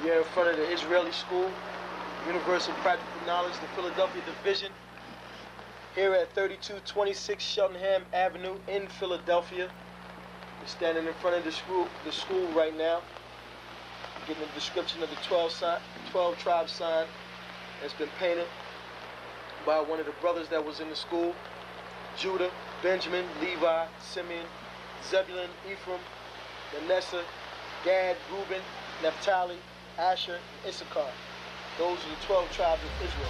You're in front of the Israeli School, Universal Practical Knowledge, the Philadelphia Division, here at 3226 Cheltenham Avenue in Philadelphia. We're standing in front of the school right now, getting a description of the 12 tribe sign that's been painted by one of the brothers that was in the school: Judah, Benjamin, Levi, Simeon, Zebulun, Ephraim, Manasseh, Gad, Reuben, Naphtali, Asher, and Issachar. Those are the 12 tribes of Israel.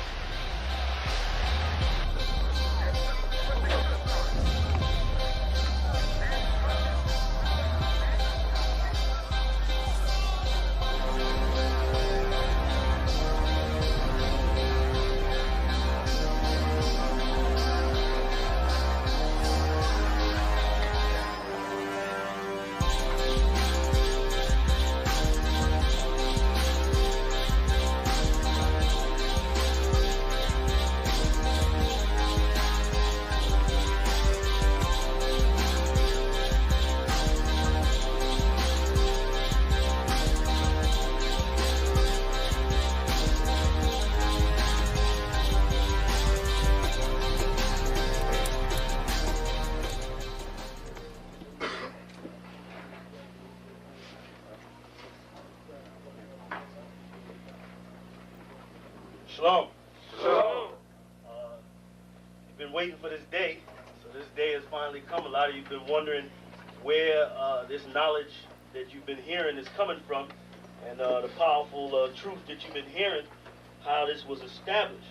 Shalom. Shalom. You've been waiting for this day, so this day has finally come. A lot of you have been wondering where this knowledge that you've been hearing is coming from, and the powerful truth that you've been hearing, how this was established.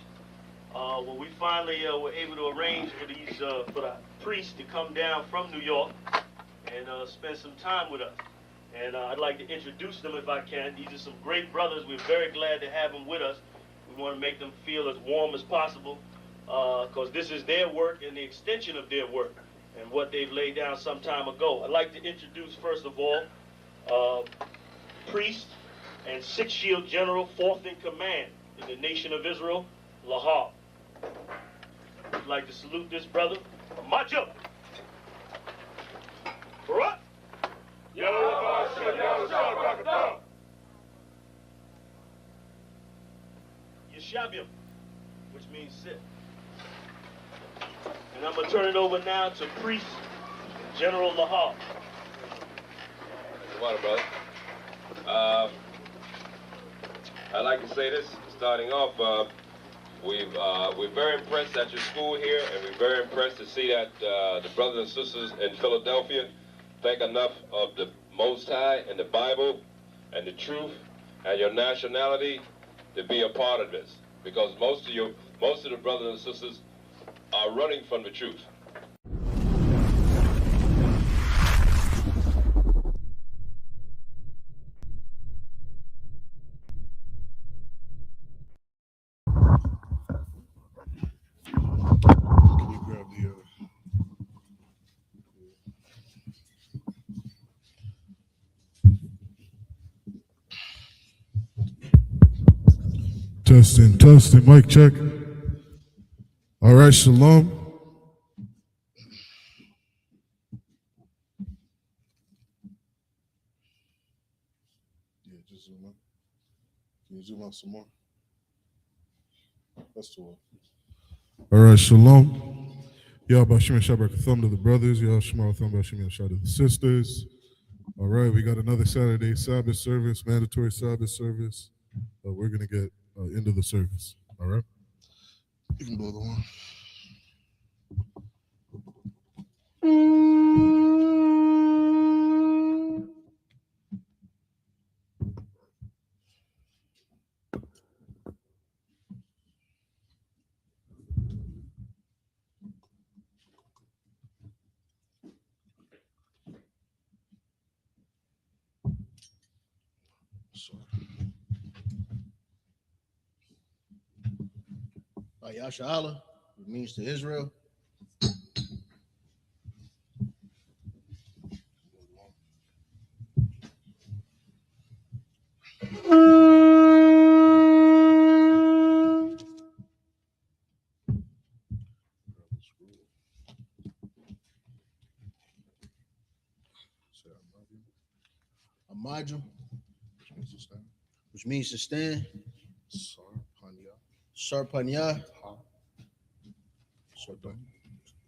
Well, we finally were able to arrange for the priests to come down from New York and spend some time with us. And I'd like to introduce them if I can. These are some great brothers. We're very glad to have them with us. We want to make them feel as warm as possible, because this is their work and the extension of their work and what they've laid down some time ago. I'd like to introduce, first of all, priest and Sixth Shield General, 4th in command in the nation of Israel, Lahab. I'd like to salute this brother. Macho! Barak! Yeshabim, which means sit. And I'm going to turn it over now to Priest General Lahab. Water, brother. I'd like to say this, starting off, we're very impressed at your school here, and we're very impressed to see that the brothers and sisters in Philadelphia think enough of the Most High and the Bible and the truth and your nationality to be a part of this, because most of the brothers and sisters are running from the truth. Can you grab the Testing, mic check. All right, shalom. Yeah, just zoom out. Can you zoom out some more? That's the one. All right, shalom. Y'all Bashim and Shabbat Thumb to the brothers. Y'all Shema Thumb Bashim and Shabbat to the sisters. All right, we got another Saturday Sabbath service, mandatory Sabbath service. We're going to get into the service. All right? You can blow the horn. Yasha Allah, it means to Israel. Amajum, which means to stand. which means to stand. Sarpanya. Sarpanya.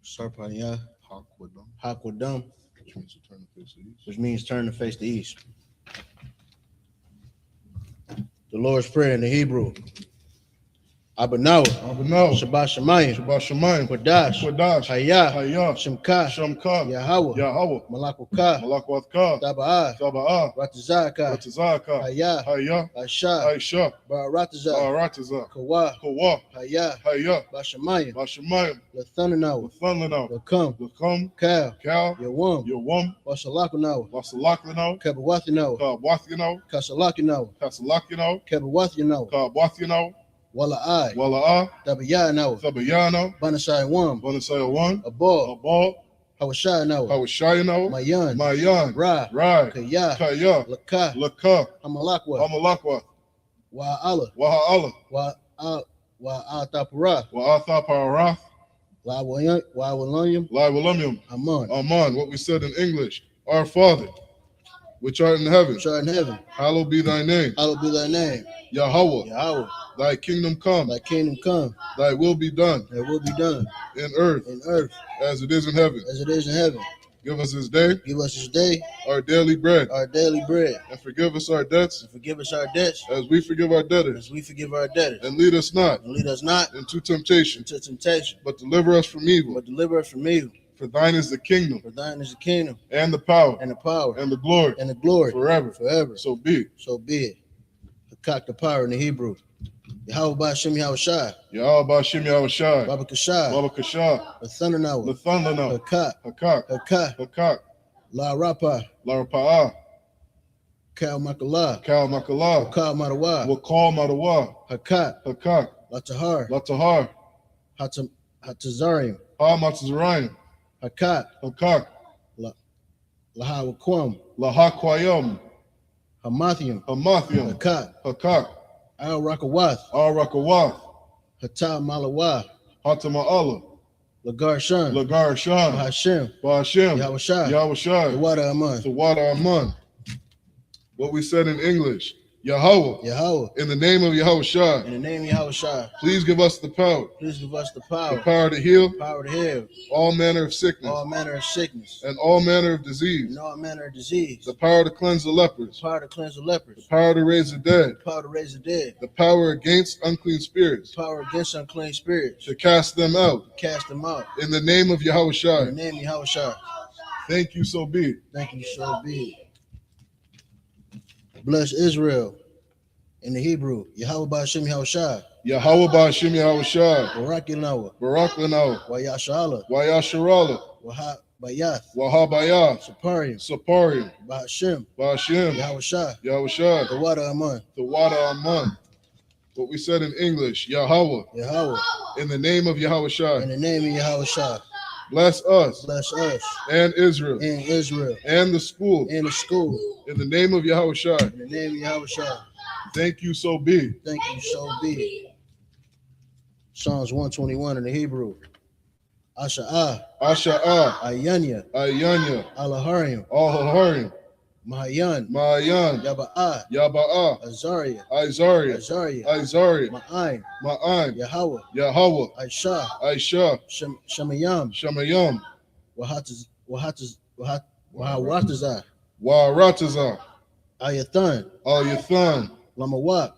Sarpanya. Hakwadam, which means turn to face the east. The Lord's Prayer in the Hebrew. Abanawa, Shabbat Shemayim, Kodash, Hayah, Shemka, Yahweh, Malakwaka, Taba'ah, Ratazaka, Hayah, Aisha, Barataza, Kawa, Hayah, Bashamayim, Lathananawa, Lakam, Kal, Yawam, Wasalakanawa, Kabawathinawa, Kasalakinawa, Kabawathinawa, Wala'ai, Tabayano, Banasai Wam, Abal, Hawashayano, Mayan, Ra, Kaya, Laka, Hamalakwa, Wa'ala, Wa'atapara, La'walumium, Aman. What we said in English. Our Father, which art in heaven, hallowed be thy name. Yahweh, thy kingdom come. Thy will be done. In earth. As it is in heaven. Give us this day. Our daily bread. And forgive us our debts. As we forgive our debtors. And lead us not. Into temptation. But deliver us from evil. For thine is the kingdom. And the power. And the glory. Forever. So be it. Hakak the power in the Hebrew. Yahweh Ba'Shem Yahushai. Baba Kashah. Lathananawa. Hakak. La Rapa'ah. Kal Makalah. Wakal Madawa. Hakak. Latahar. Hatazarium. Hakak. Lahakwayam. Hamathium. Hakak. Al Rakawath. Hata Malawa. Hatama'Allah. Lagar Shan. Bahashem. Yahushai. The water Aman. What we said in English. Yahweh. In the name of Yahushai. Please give us the power. The power to heal. All manner of sickness. And all manner of disease. The power to cleanse the lepers. The power to raise the dead. The power against unclean spirits. To cast them out. In the name of Yahushai. Thank you, so be it. Bless Israel in the Hebrew. Yahweh Ba'Shem Yahushai. Barak Lanawa. Wayasharala. Wahabayath. Saparium. Ba'Shem. Yahushai. The water Aman. What we said in English. Yahweh. In the name of Yahushai. Bless us. And Israel. And the school. In the name of Yahushai. Thank you, so be. Psalms 121 in the Hebrew. Asha'ah. Ayanya. Alaharim. Mahayan. Yaba'ah. Azariah. Ma'ain. Yahweh. Aisha. Shemayam. Waratazah. Ayathan. Lamawat.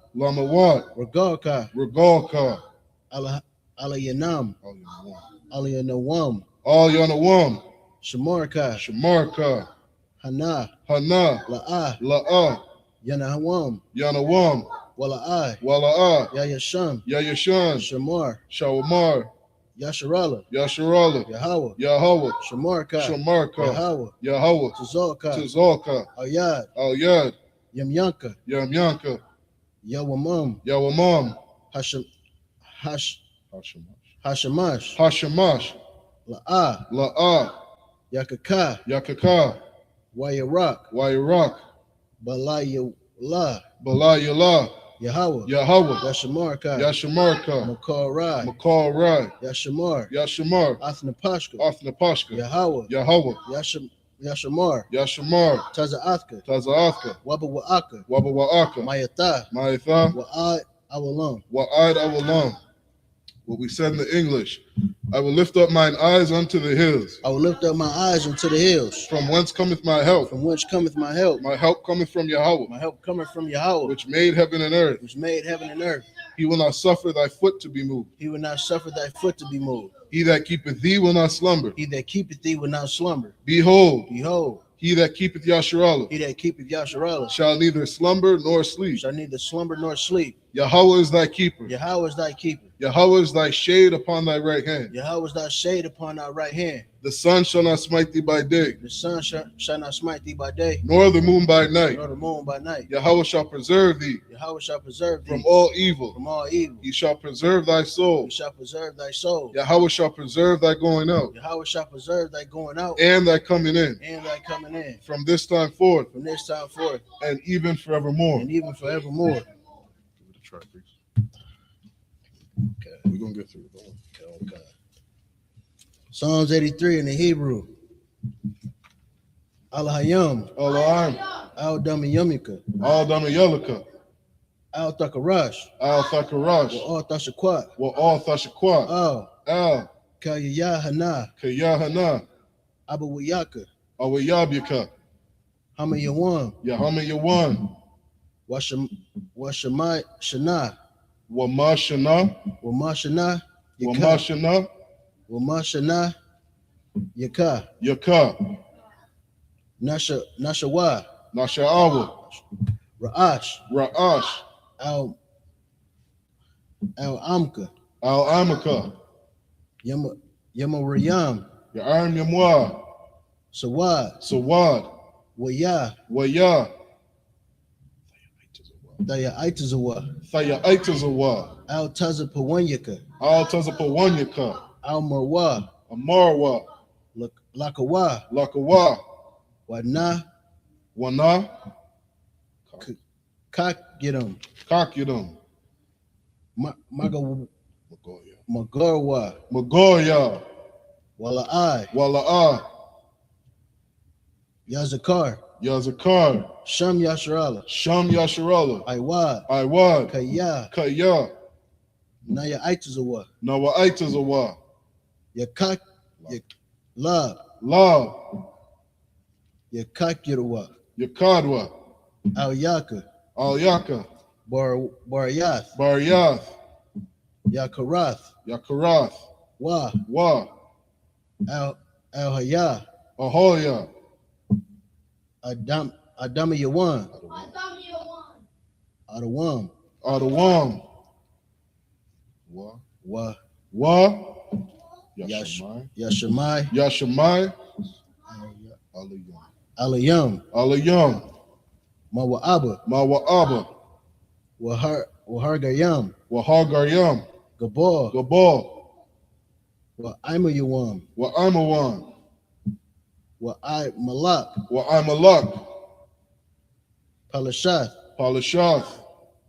Regalka. Alayanam. Shamarka. Hana. La'ah. Yanawam. Wala'ai. Yayashan. Shawamar. Yasharala. Yahweh. Shamarka. Yahweh. Tazalka. Al-Yad. Yamyanka. Yawamam. Hashamash. La'ah. Yakaka. Wayarak. Balayala. Yahweh. Yashamarka. Makal Rai. Yashamar. Athnapashka. Yahweh. Yashamar, Yashamar, Tazaathka, Tazaathka, Wabawaaka, Wabawaaka, Mayatha, Maitha, Wa'ad Awalam. Wa'ad Awalam. What we said in the English, I will lift up mine eyes unto the hills. I will lift up my eyes unto the hills. From whence cometh my help? From whence cometh my help? My help cometh from Yahweh, My help cometh from Yahweh, which made heaven and earth. which made heaven and earth. He will not suffer thy foot to be moved. He will not suffer thy foot to be moved. He that keepeth thee will not slumber. He that keepeth thee will not slumber. Behold, Behold, he that keepeth Yasharallah he that keepeth Yasharallah shall neither slumber nor sleep. shall neither slumber nor sleep. Yahweh is thy keeper. Yahweh is thy keeper. Yahweh is thy shade upon thy right hand. Yahweh is thy shade upon thy right hand. The sun shall not smite thee by day, The sun shall not smite thee by day, nor the moon by night. nor the moon by night. Yahweh shall preserve thee Yahweh shall preserve thee from all evil. from all evil. He shall preserve thy soul. He shall preserve thy soul. Yahweh shall preserve thy going out Yahweh shall preserve thy going out and thy coming in and thy coming in from this time forth from this time forth and even forevermore. and even forevermore. Give it a try, please. Okay. We're going to get through it. Okay. Psalms 83 in the Hebrew. Al-Hayam, Al-Aim, Al-Damayamika, Al-Damayalika, Al-Takarash, Al-Thakarash, Al-Tashakwat, wa Al-Thashaqwa, Al, Kayahana, Kayahana, Abawiyaka, Awayabika, Hamayawam, Yahama Yawan, Washamai Shana, Wamashana, Wamashana, Yaka, Wamashana, Wamashana, Yaka, Yaka, Nashawa, Nasha'awa, Ra'ash, Ra'ash, Al-Amka, Al-Amaka, Yamarayam, Ya'arim Yamwa, Sawad, Sawad, Waya, Waya, Thaya'itazawa, Thaya'itazawa, Al-Tazapawanyaka, Al-Tazapawanyaka, Al-Marwa, Amarwa, Lakawa, Lakawa, Wana, Wana, Kakidam, Kakidam, Magarwa, Magoya, Wala'ai, Wala'ah, Yazakar, Yazakar, Sham Yasharala, Sham Yasharallah, Iwad, Iwad, Kaya, Kaya, Nayaitazawa, Nawa'itazawa, Yakak, La, La, Yakakirawa, Yakadwa, Al-Yaka, Al-Yaka, Baryath, Baryath, Yakarath, Yakarath, Wa, Al-Haya, Ahoya, Adamayawan, Adawam, Adawam, Wa, Yashamai, Yashamai, Yashamai, Alayam, Alayam, Mawa'aba, Mawa'aba, Wahargayam, Wahargayam, Gabor, Gabal, Wa'imayawam, Wa'imawan, Wa'imalak, Wa'imalak, Palashath, Palashath,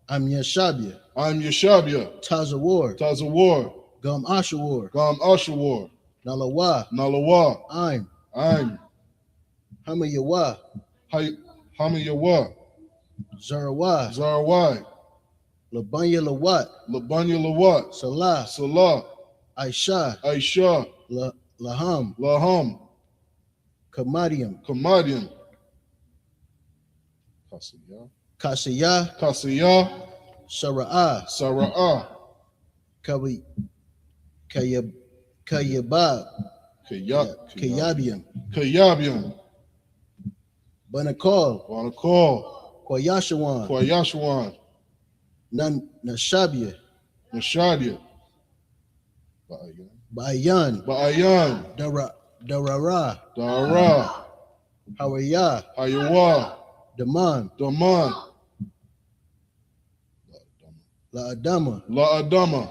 Amyashabia, I'm Yeshabia, Tazawar, Tazawar, Gam Ashawar, Gam Ashawar, Nalawa, Nalawa, I'm, Hamayawa, Hamayawa, Zarawa, Zarawai, Labanya Lawat, Labanya Lawat, Salah, Salah, Aisha, Aisha, Laham, Laham, Kamadiam, Kamadian, Kasiyah, Kasiyah, Sara'ah, Sara'ah, Kayabab, Kayabiam, Kayabian, Banakal, Wanakal, Kwayashawan, Kwayashawan, Nashabia, Nashadia, Ba'ayan, Ba'ayan, Darara, Dara, Hawaya, Hayawa, Daman, Daman, La'adama, La'adama,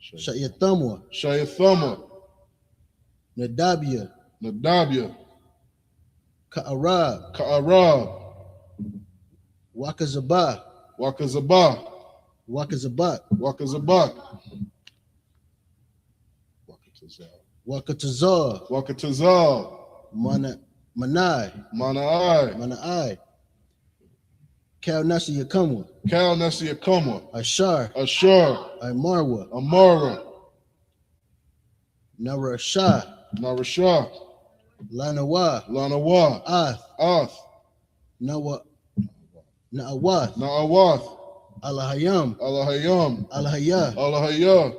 Shayatamwa, Shayathama, Nadabia, Nadabia, Ka'arab, Ka'arab, Wakazabah, Wakazabah, Wakazabat, Wakazabak, Wakatazar, Wakatazal, Manai. Manai. Manai. Cal Nasi Yakumwa. Cal Nesi Akumwa. Ashar. Ashur. Marwa. Amara. Narashah. Narashah. Lanawa. Lanawa. Ath. Ath. Na'awath. Na'awath. Alahayam. Alahayam. Alahayah. Alahayah.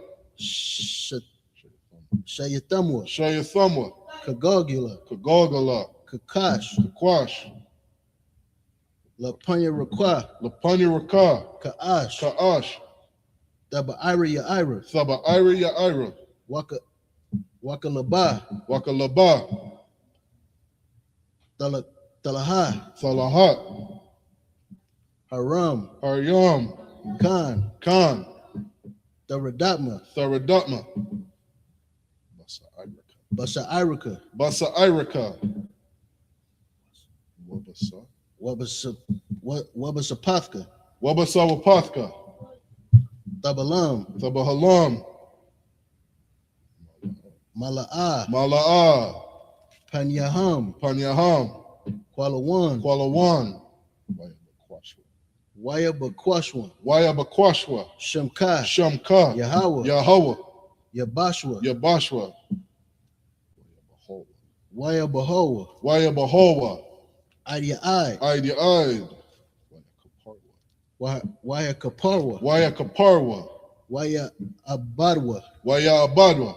Shayathamwa. Shayathamwa. Kagogula. Kagogala. Kakash. Kakwash. Lapanya Rakwa. Lapanya Raka. Kaash. Kaash. Thaba Ira Yaira. Thaba Ira Yaira. Waka Laba. Waka Laba. Talaha. Salahat. Haram. Haryam. Khan. Khan. Tharadatma. Tharadatma. Basa Irika. Basa Irika. Wabasapathka. Wabasawapathka. Tabalam. Tabahalam. Mala'ah. Mala'ah. Panyaham. Panyaham. Kualawan. Kualawan. Wayabakwashwa. Wayabakwashwa. Shamka. Shamka. Yahweh. Yahweh. Yabashwa. Yabashwa. Wayabahowa. Wayabahowa. Idiai. Idiai. Wayakaparwa. Wayakaparwa. Wayabadwa. Wayabadwa.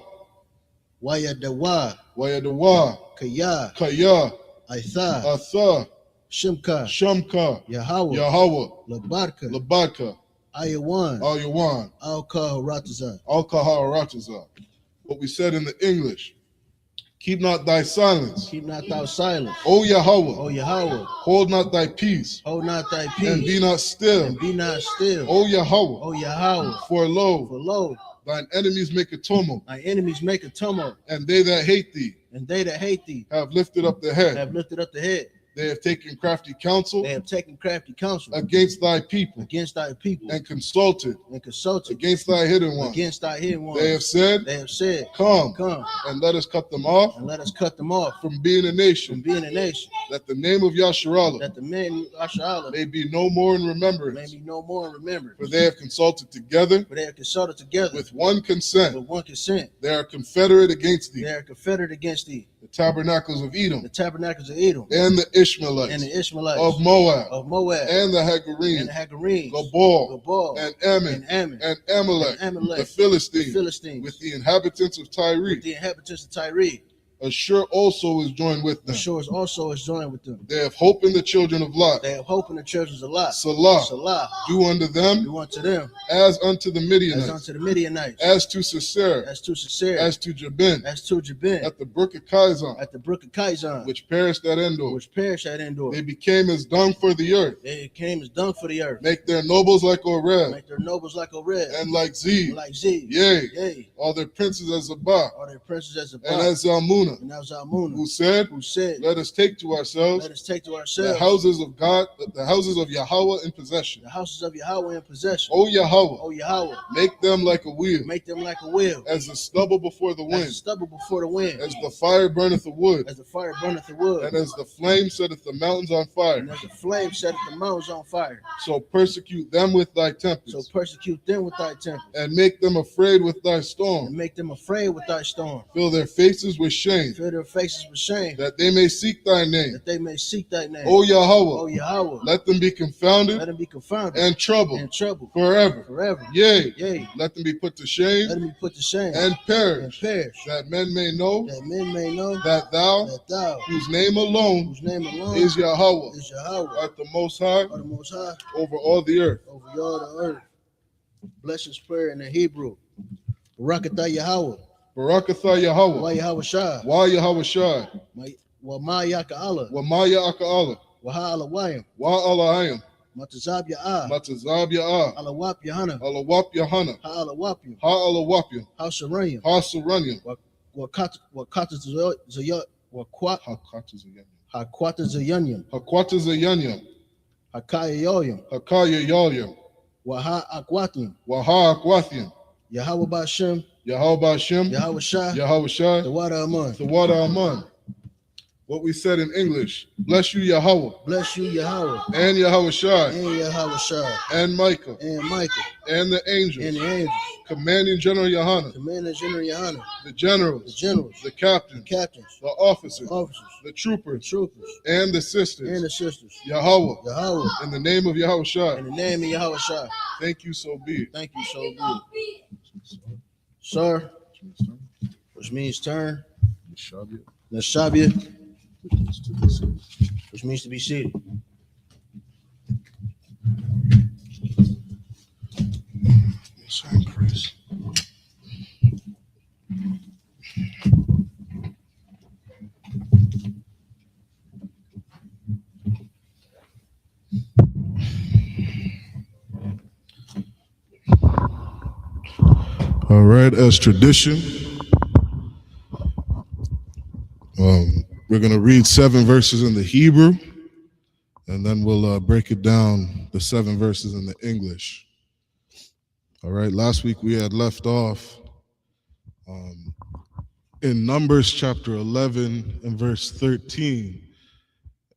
Wayadawa. Wayadawa. Kaya. Kaya. Aitha. Atha. Shimka. Shamka. Yahweh. Yahweh. Labadka. Labadka. Ayawan. Ayawan. Al-Kaharataza. Al-Kaharataza. What we said in the English. Keep not thy silence. Keep not thy silence. O Yahweh. O Yahweh. Hold not thy peace. Hold not thy peace. And be not still. And be not still. O Yahweh. O Yahweh. For lo. For lo. Thine enemies make a tumult. Thy enemies make a tumult. And they that hate thee. And they that hate thee. Have lifted up the head. Have lifted up the head. They have taken crafty counsel. They have taken crafty counsel. Against thy people. Against thy people. And consulted. Against thy hidden ones. Against thy hidden ones. They have said. Come. And let us cut them off. And let us cut them off. From being a nation. From being a nation. That the name of Yasharallah. That the name of Yasharallah. May be no more in remembrance. May be no more in remembrance. For they have consulted together. For they have consulted together. With one consent. With one consent. They are confederate against thee. They are confederate against thee. The tabernacles of Edom. The tabernacles of Edom. And the Ishmaelites. And the Ishmaelites. Of Moab. Of Moab. And the Hagarenes. And the Hagarenes. Gabal. And Ammon. And Amalek. The Philistines. With the inhabitants of Tyre. With the inhabitants of Tyre. Ashur also is joined with them. Ashur also is joined with them. They have hope in the children of Lot. They have hope in the children of Lot. Salah. Salah. Do unto them. Do unto them. As unto the Midianites. As unto the Midianites. As to Sisera. As to Sisera. As to Jabin. As to Jabin. At the brook of Kizon. At the brook of Kizon. Which perished at Endor. Which perished at Endor. They became as dung for the earth. They became as dung for the earth. Make their nobles like Oreb. Make their nobles like Oreb. And like Zeb. Like Zeb. Yea. All their princes as Zabah. All their princes as Zabah. And as Zalmunna. And as Zalmunna. Who said, let us take to ourselves the houses of God, the houses of Yahweh in possession. The houses of Yahweh in possession. O Yahweh. O Yahweh. Make them like a wheel. Make them like a wheel. As the stubble before the wind. As the stubble before the wind. As the fire burneth the wood. As the fire burneth the wood. And as the flame setteth the mountains on fire. And as the flame setteth the mountains on fire. So persecute them with thy tempests. So persecute them with thy tempests. And make them afraid with thy storm. And make them afraid with thy storm. Fill their faces with shame. Fill their faces with shame. That they may seek thy name. That they may seek thy name. O Yahweh. O Yahweh. Let them be confounded. Let them be confounded. And troubled. And troubled. Forever. Forever. Yea. Yea. Let them be put to shame. Let them be put to shame. And perish. And perish. That men may know. That men may know. That thou. Whose name alone. Is Yahweh. Is Yahweh. Art the most high. Art the most high. Over all the earth. Over all the earth. Bless his prayer in the Hebrew. Barakatah Yahweh. Barakatah Yahweh. Wa Yahweh Shai. Wa Yahweh Shai. Wa Ma Yaka Allah. Wa Ma Yaka Allah. Wa Ha Alawayim. Wa Alahayim. Matazab Ya'ah. Matazab Ya'ah. Alawap Yahana. Alawap Yahana. Ha Alawapim. Ha Alawapim. Ha Saranyam. Ha Saranyam. Wa Kata Zayat. Wa Kwat. Ha Kata Zayanyam. Ha Kwata Zayanyam. Ha Kwata Zayanyam. Ha Kaya Yoyam. Ha Kaya Yoyam. Wa Ha Akwatim. Wa Ha Akwatim. Yahweh Bashem. Yahweh Bashem. Yahweh Shai. Yahweh Shai. The water Aman. The water Aman. What we said in English. Bless you, Yahweh. Bless you, Yahweh. And Yahweh Shai. And Yahweh Shai. And Michael. And Michael. And the angels. And the angels. Commanding General Yohana. Commanding General Yohana. The generals. The generals. The captains. The captains. The officers. Officers. The troopers. The troopers. And the sisters. And the sisters. Yahweh. Yahweh. In the name of Yahweh Shai. In the name of Yahweh Shai. Thank you, so be it. Thank you, so be it. Sir, which means turn. Nashabia, which means to be seated. Sorry, Chris. All right, as tradition, we're going to read 7 verses in the Hebrew, and then we'll break it down, the 7 verses in the English. All right, last week we had left off in Numbers chapter 11 and verse 13,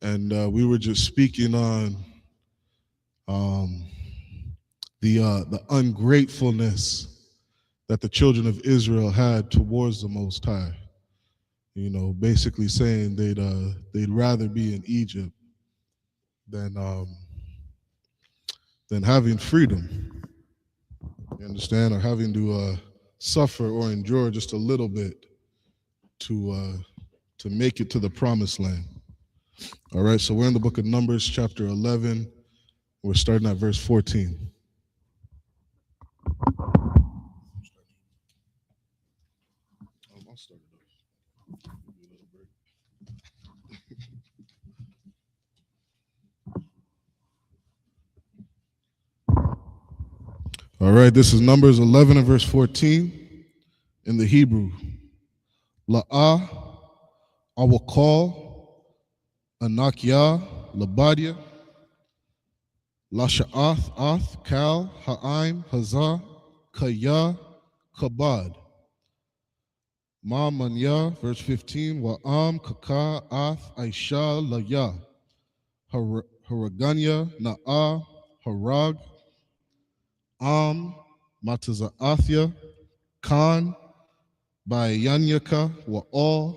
and we were just speaking on the ungratefulness that the children of Israel had towards the Most High. You know, basically saying they'd rather be in Egypt than having freedom. You understand, or having to suffer or endure just a little bit to make it to the promised land. All right, so we're in the book of Numbers, chapter 11. We're starting at verse 14. I'll start it off. Give you a little break. All right, this is Numbers 11 and verse 14 in the Hebrew. La'ah, I will call Anakyah, Labadia, Lasha'ath, Ath, Kal, Ha'im, Hazah, Kaya, Kabad. Ma Manya, verse 15, Wa'am, Kaka, Ath, Aisha, Laya, Haraganya, Na'ah, Harag, Mataza'athya, Khan, Bayanyaka, Wa'al,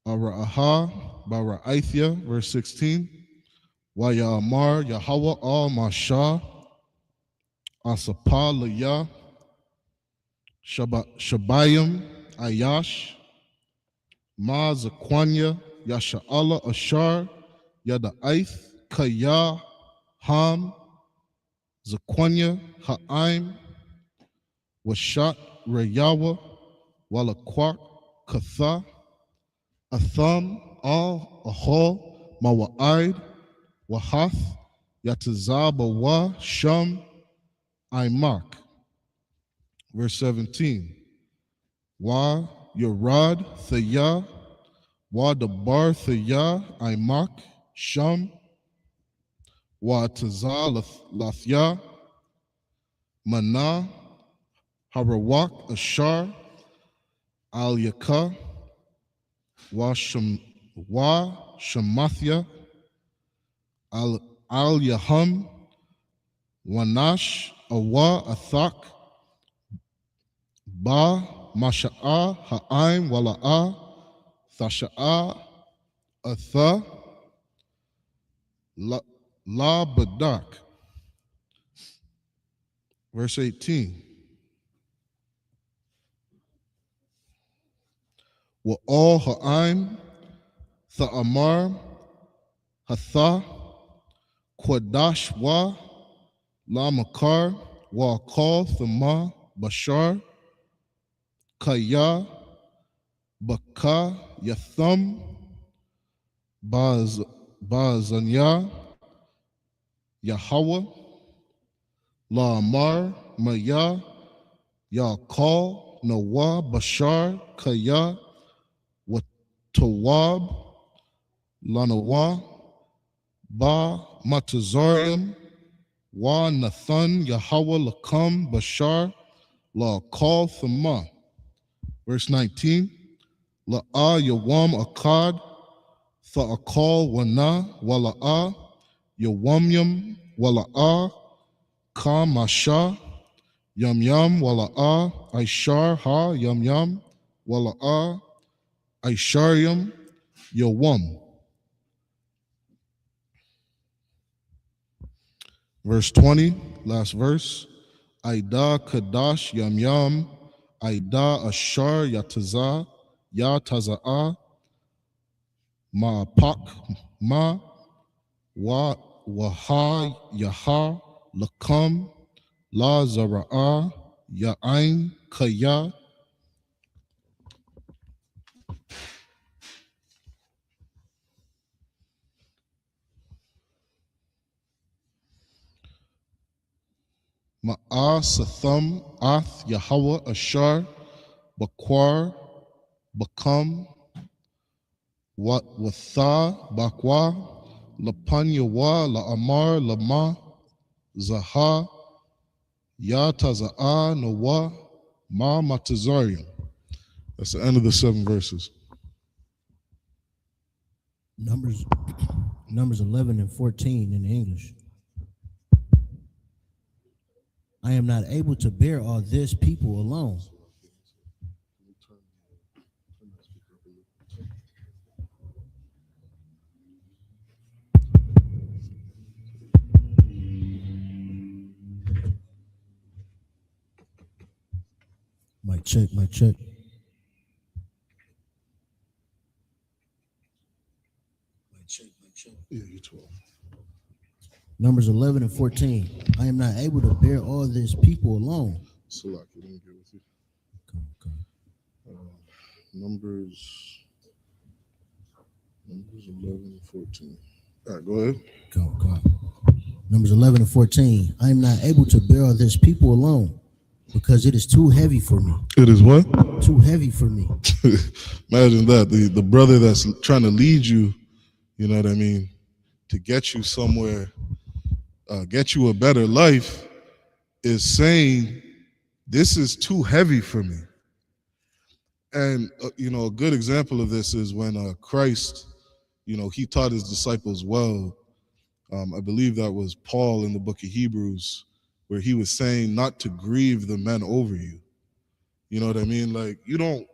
Ara'aha, Bara'aithya, verse 16, Wa'yamar, Yahweh, Al Masha, Asapa, Laya, Shabayim, Ayash, Ma Zakwanya, Yasha'ala, Ashar, Yada'aith, Kaya, Ham, Zakwanya, Ha'im, Washat, Rayawa, Walakwak, Katha, Atham, Al, Ahol, Mawa'id, Wahath, Yatazabawa, Sham, Imak. Verse 17. Wa Yarad, Thaya, Wa Dabar, Thaya, Imak, Sham, Wa Tazal, Lathya, Mana, Harawak, Ashar, Al Yaka, Wa Shamathya, Al Yaham, Wanash, Awa, Athak, Ba, Masha'a, Ha'im, Wala'a, Thasha'a, Atha, La Badak. Verse 18. Wa'al Ha'im, Tha'amar, Hatha, Quadash Wa, La Makar, Wa'akal, Thama, Bashar, Kaya, Baka, Yatham, Bazanya, Yahweh, La Amar, Maya, Ya'akal, Nawa, Bashar, Kaya, Watawab, Lanawa, Ba, Matazarium, Wa Nathan, Yahweh, Lakam, Bashar, La Kal, Thama. Verse 19. La'a yawam akad, tha'akal wana, wala'a, yawamyam, wala'a, ka masha, yam yam, wala'a, aishar ha, yam yam, wala'a, aisharyam, yawam. Verse 20, last verse. Aida kadash yam yam, Aida ashar yataza, yataza'a, ma pak ma, wa waha yaha, lakam, la zara'a, ya'ain kaya. Ma'a satham ath Yahweh ashar, bakwar, bakam, wat watha, bakwa, lapan yawa, la amar, lama, zaha, ya taza'a, nawa, ma matazarium. That's the end of the 7 verses. Numbers 11 and 14 in English. I am not able to bear all this people alone. Mic check, mic check. Mic check, mic check. Yeah, you 12. Numbers 11 and 14. I am not able to bear all this people alone. Salak, let me get with you. Okay. Numbers 11 and 14. All right, go ahead. Go. Numbers 11 and 14. I am not able to bear all this people alone, because it is too heavy for me. It is what? Too heavy for me. Imagine that. The brother that's trying to lead you, you know what I mean, to get you somewhere, get you a better life, is saying, this is too heavy for me. And, a good example of this is when Christ, he taught his disciples well. I believe that was Paul in the book of Hebrews, where he was saying not to grieve the men over you. You know what I mean? Like, you don't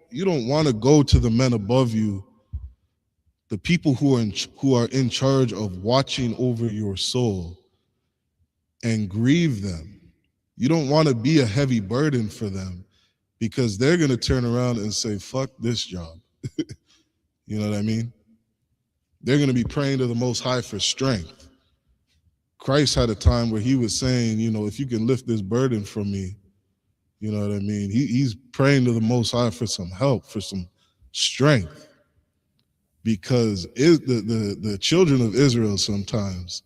want to go to the men above you, the people who are in charge of watching over your soul, and grieve them. You don't want to be a heavy burden for them, because they're going to turn around and say, fuck this job. You know what I mean? They're going to be praying to the Most High for strength. Christ had a time where he was saying, if you can lift this burden from me, you know what I mean? He's praying to the Most High for some help, for some strength. Because the children of Israel sometimes,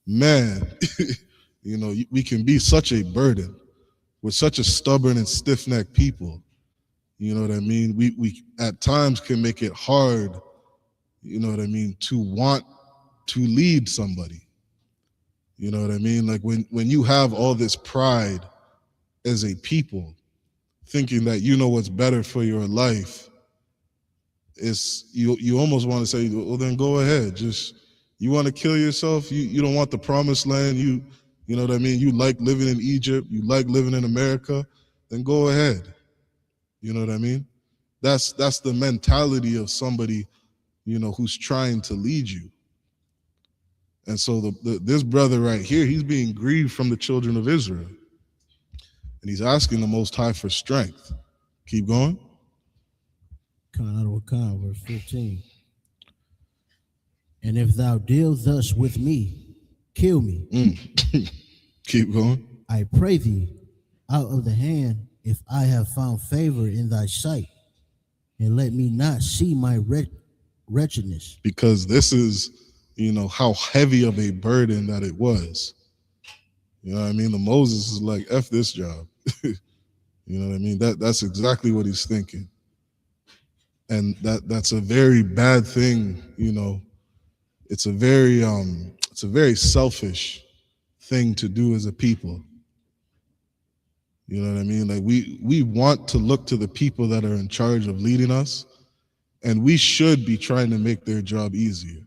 man, we can be such a burden. We're such a stubborn and stiff-necked people. You know what I mean? We at times can make it hard, you know what I mean, to want to lead somebody. You know what I mean? Like when you have all this pride as a people, thinking that you know what's better for your life, it's you almost want to say, well, then go ahead. Just, you want to kill yourself? You don't want the promised land? You know what I mean? You like living in Egypt? You like living in America? Then go ahead. You know what I mean? That's the mentality of somebody, who's trying to lead you. And so this brother right here, he's being grieved from the children of Israel. And he's asking the Most High for strength. Keep going. Verse 15. And if thou deal thus with me, kill me. Keep going. I pray thee, out of the hand, if I have found favor in thy sight, and let me not see my wretchedness. Because this is, how heavy of a burden that it was. You know what I mean? The Moses is like, F this job. You know what I mean? That's exactly what he's thinking. And that's a very bad thing, It's a very selfish thing to do as a people. You know what I mean? Like we want to look to the people that are in charge of leading us, And we should be trying to make their job easier.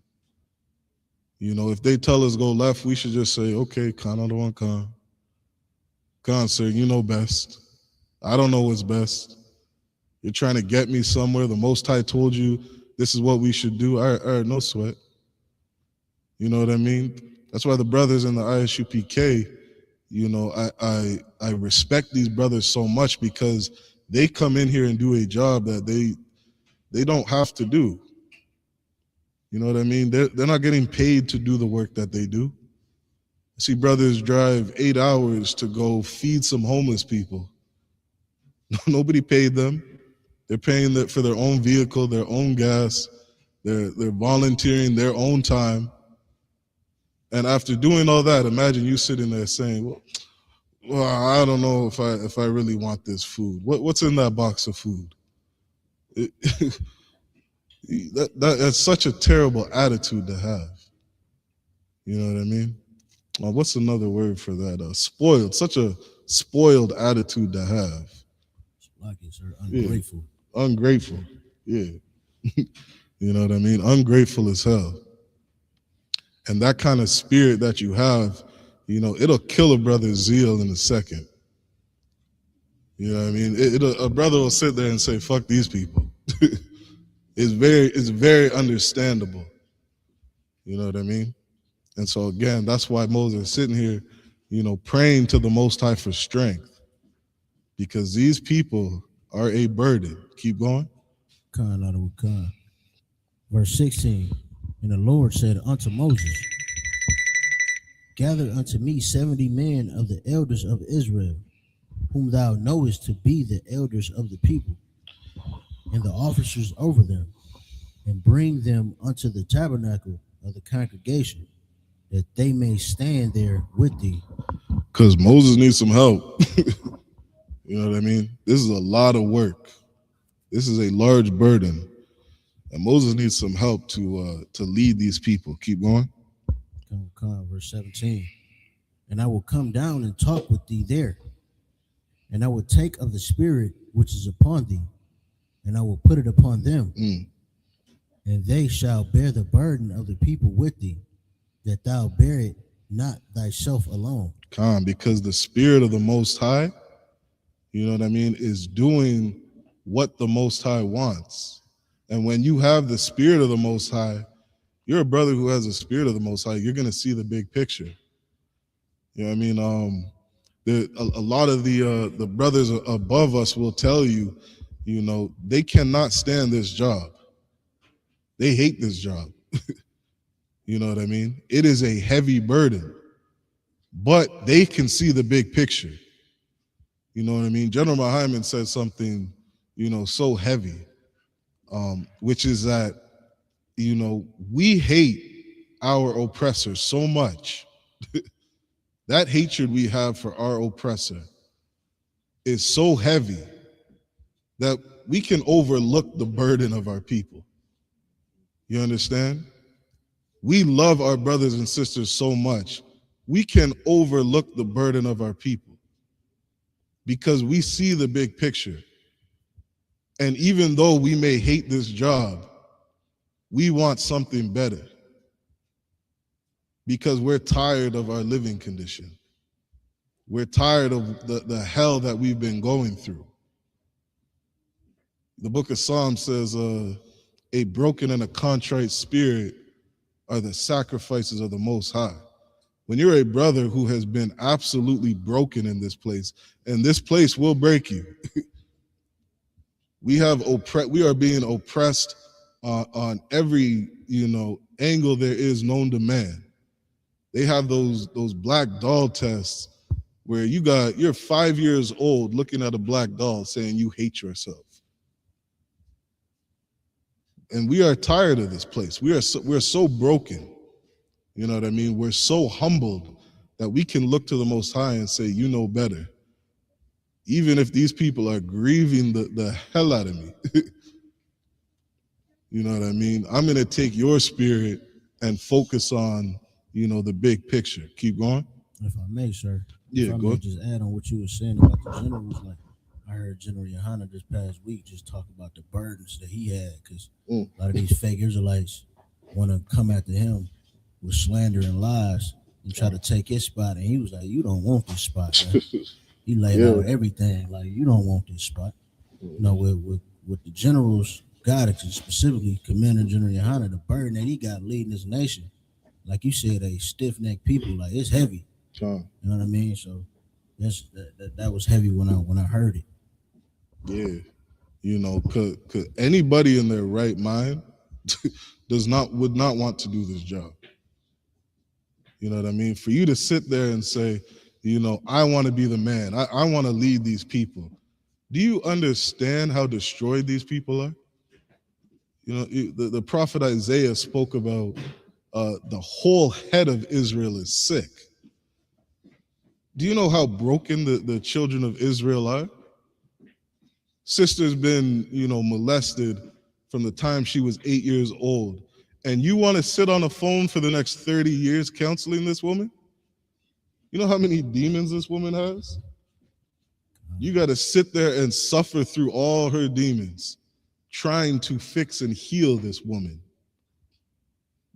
You know, if they tell us go left, we should just say, okay, Khan, I don't want Khan. Khan, sir, you know best. I don't know what's best. You're trying to get me somewhere. The Most High told you this is what we should do. All right, no sweat. You know what I mean? That's why the brothers in the ISUPK, you know, I respect these brothers so much because they come in here and do a job that they don't have to do. You know what I mean? They're not getting paid to do the work that they do. I see brothers drive 8 hours to go feed some homeless people. Nobody paid them. They're paying for their own vehicle, their own gas. They're volunteering their own time. And after doing all that, imagine you sitting there saying, well, I don't know if I really want this food. What's in that box of food? That's such a terrible attitude to have. You know what I mean? What's another word for that? Spoiled. Such a spoiled attitude to have. Like it, sir. Ungrateful. Yeah. Ungrateful. Yeah. You know what I mean? Ungrateful as hell. And that kind of spirit that you have, you know, it'll kill a brother's zeal in a second. You know what I mean? A brother will sit there and say, fuck these people. It's very understandable. You know what I mean? And so again, that's why Moses is sitting here, you know, praying to the Most High for strength. Because these people are a burden. Keep going. Khan, out of Khan. Verse 16. And the Lord said unto Moses, gather unto me 70 men of the elders of Israel, whom thou knowest to be the elders of the people, and the officers over them, and bring them unto the tabernacle of the congregation, that they may stand there with thee. Because Moses needs some help. You know what I mean? This is a lot of work. This is a large burden. And Moses needs some help to lead these people. Keep going. Come, verse 17. And I will come down and talk with thee there, and I will take of the spirit which is upon thee, and I will put it upon them. And they shall bear the burden of the people with thee, that thou bear it not thyself alone. Come, because the spirit of the Most High, you know what I mean, is doing what the Most High wants. And when you have the spirit of the Most High, you're a brother who has the spirit of the Most High, you're going to see the big picture. You know what I mean? A lot of the brothers above us will tell you, you know, they cannot stand this job. They hate this job. You know what I mean? It is a heavy burden, but they can see the big picture. You know what I mean? General Muhammad said something, you know, so heavy, which is that, you know, we hate our oppressor so much. That hatred we have for our oppressor is so heavy that we can overlook the burden of our people. You understand? We love our brothers and sisters so much, we can overlook the burden of our people because we see the big picture. And even though we may hate this job, we want something better because we're tired of our living condition. We're tired of the hell that we've been going through. The book of Psalms says, a broken and a contrite spirit are the sacrifices of the Most High. When you're a brother who has been absolutely broken in this place, and this place will break you, we are being oppressed on every, you know, angle there is known to man. They have those black doll tests where you're 5 years old looking at a black doll saying you hate yourself. And we are tired of this place. We're so broken. You know what I mean? We're so humbled that we can look to the Most High and say, you know better. Even if these people are grieving the hell out of me. You know what I mean? I'm going to take your spirit and focus on, you know, the big picture. Keep going. If I may, sir. Yeah, if I go may ahead. just add on what you were saying about the generals, like I heard General Yohana this past week just talk about the burdens that he had because Mm. a lot of these fake Israelites want to come after him with slander and lies and try to take his spot. And he was like, "You don't want this spot, man." He laid Yeah. out everything like, "You don't want this spot." You know, with the generals, God, specifically Commander General Yohana, the burden that he got leading this nation, like you said, a stiff necked people, like it's heavy. Con. You know what I mean? So that was heavy when I heard it. Yeah. You know, could anybody in their right mind would not want to do this job. You know what I mean? For you to sit there and say, you know, I want to be the man. I want to lead these people. Do you understand how destroyed these people are? You know, the prophet Isaiah spoke about the whole head of Israel is sick. Do you know how broken the children of Israel are? Sister's been, you know, molested from the time she was 8 years old. And you want to sit on a phone for the next 30 years counseling this woman? You know how many demons this woman has? You got to sit there and suffer through all her demons, trying to fix and heal this woman.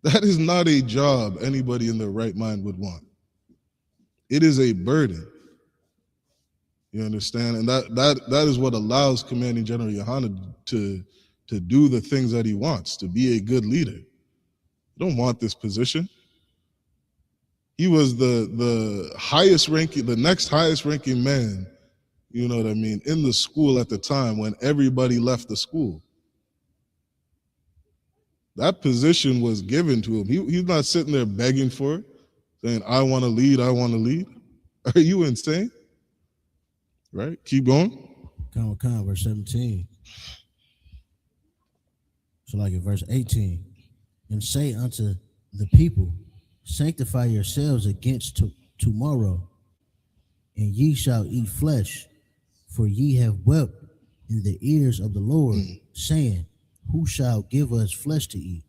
That is not a job anybody in their right mind would want. It is a burden. You understand? And that is what allows Commanding General Yohana to do the things that he wants, to be a good leader. You don't want this position. He was the highest ranking, the next highest ranking man, you know what I mean, in the school at the time when everybody left the school. That position was given to him. He's not sitting there begging for it, saying, I want to lead, I want to lead. Are you insane? Right? Keep going. Verse 17. So like in verse 18, and say unto the people, sanctify yourselves against tomorrow, and ye shall eat flesh, for ye have wept in the ears of the Lord, saying, who shall give us flesh to eat?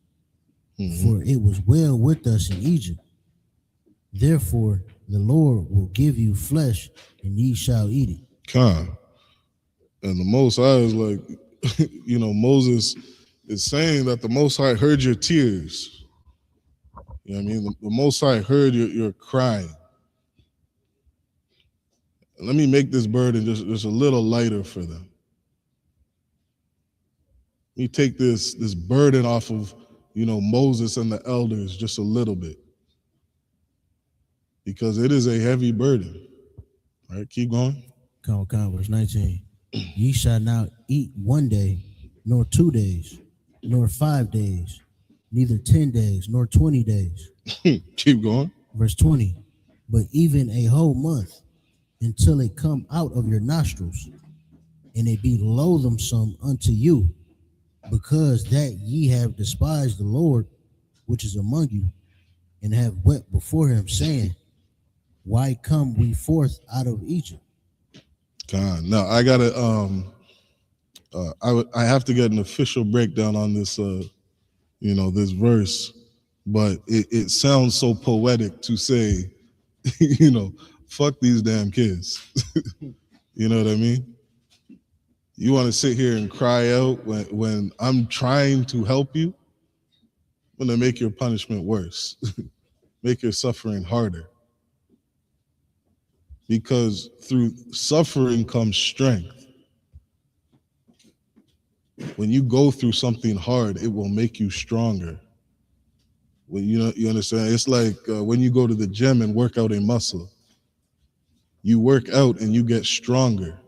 For it was well with us in Egypt. Therefore the Lord will give you flesh, and ye shall eat it. Con. And the Most High is like, you know, Moses is saying that the Most High heard your tears. You know what I mean? The Most High heard your crying. Let me make this burden just a little lighter for them. Let me take this burden off of, you know, Moses and the elders just a little bit. Because it is a heavy burden. All right, keep going. Verse 19. Ye shall not eat 1 day, nor 2 days, nor 5 days, neither 10 days, nor 20 days. Keep going. Verse 20. But even a whole month, until it come out of your nostrils, and it be loathsome unto you, because that ye have despised the Lord, which is among you, and have wept before him, saying, why come we forth out of Egypt? God, now I gotta I have to get an official breakdown on this you know, this verse, but it sounds so poetic to say, you know, fuck these damn kids. You know what I mean? You want to sit here and cry out when I'm trying to help you? I'm gonna make your punishment worse, make your suffering harder. Because through suffering comes strength. When you go through something hard, it will make you stronger. Well, you know, you understand? It's like when you go to the gym and work out a muscle. You work out and you get stronger.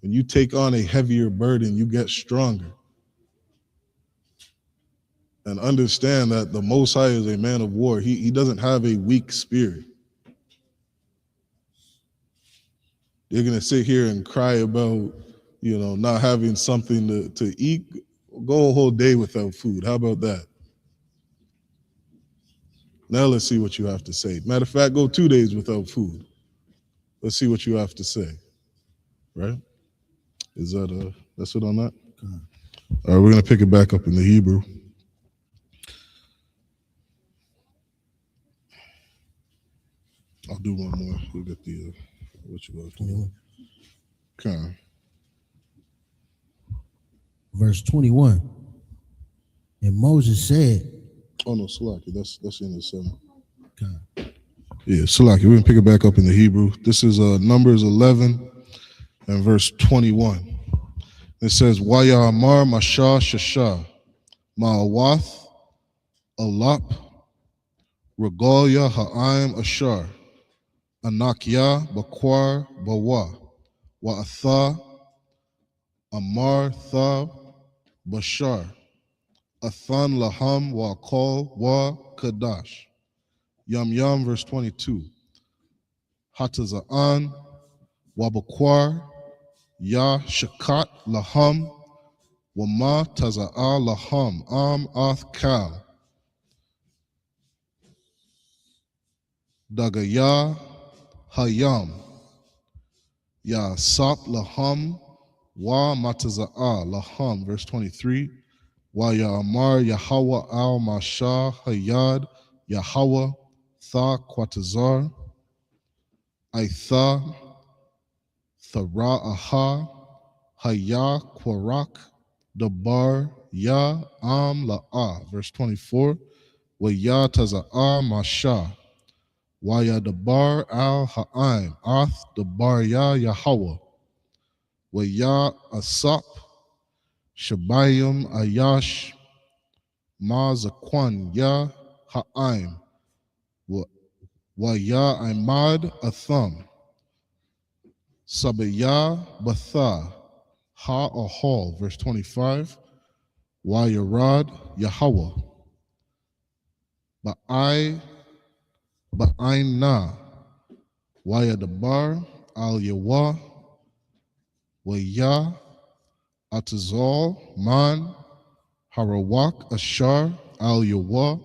When you take on a heavier burden, you get stronger. And understand that the Most High is a man of war. He doesn't have a weak spirit. You're gonna sit here and cry about, you know, not having something to eat. Go a whole day without food. How about that? Now let's see what you have to say. Matter of fact, go 2 days without food. Let's see what you have to say. Right? Is that that's it on that? All right, we're gonna pick it back up in the Hebrew. I'll do one more. We'll get the what you have to do. Okay. verse 21. And Moses said, Oh no, Salaki, that's the end of 7. God, Yeah, Salaki, we're gonna pick it back up in the Hebrew. This is Numbers 11 and verse 21. It says, Waya Amar Masha Shasha Ma'awath Alap Regalia Ha'im Ashar Anakya Bakwar Bawa Wa'atha Amar Tha Bashar Athan Laham Wa'akol Wa Kadash. Yam verse 22. Hataza'an Wabakwar Ya Shakat Laham Wama Taza'a Laham Am Ath Kal Dagaya Hayam Ya Sap Laham Wa Mataza'a Laham. Verse 23. Wa Ya Amar Yahweh Al Masha Hayad Yahweh Tha Quatazar Aitha Thara'aha Haya Kwarak Dabar Ya Am La'a. Verse 24. Wa Ya Taza'a Masha Waya Dabar Al Ha'im Ath Dabar Ya Yahweh Wa Ya Asap Shabayim Ayash Ma Zakwan Ya Ha'im Wa Ya Imad Atham Sabaya Batha Ha Ahal. Verse 25. Wa Yarad Yahweh Ba'ain Na Wa Yadabar Al Yawa Wa Ya Atazal Man Harawak Ashar Al Yawa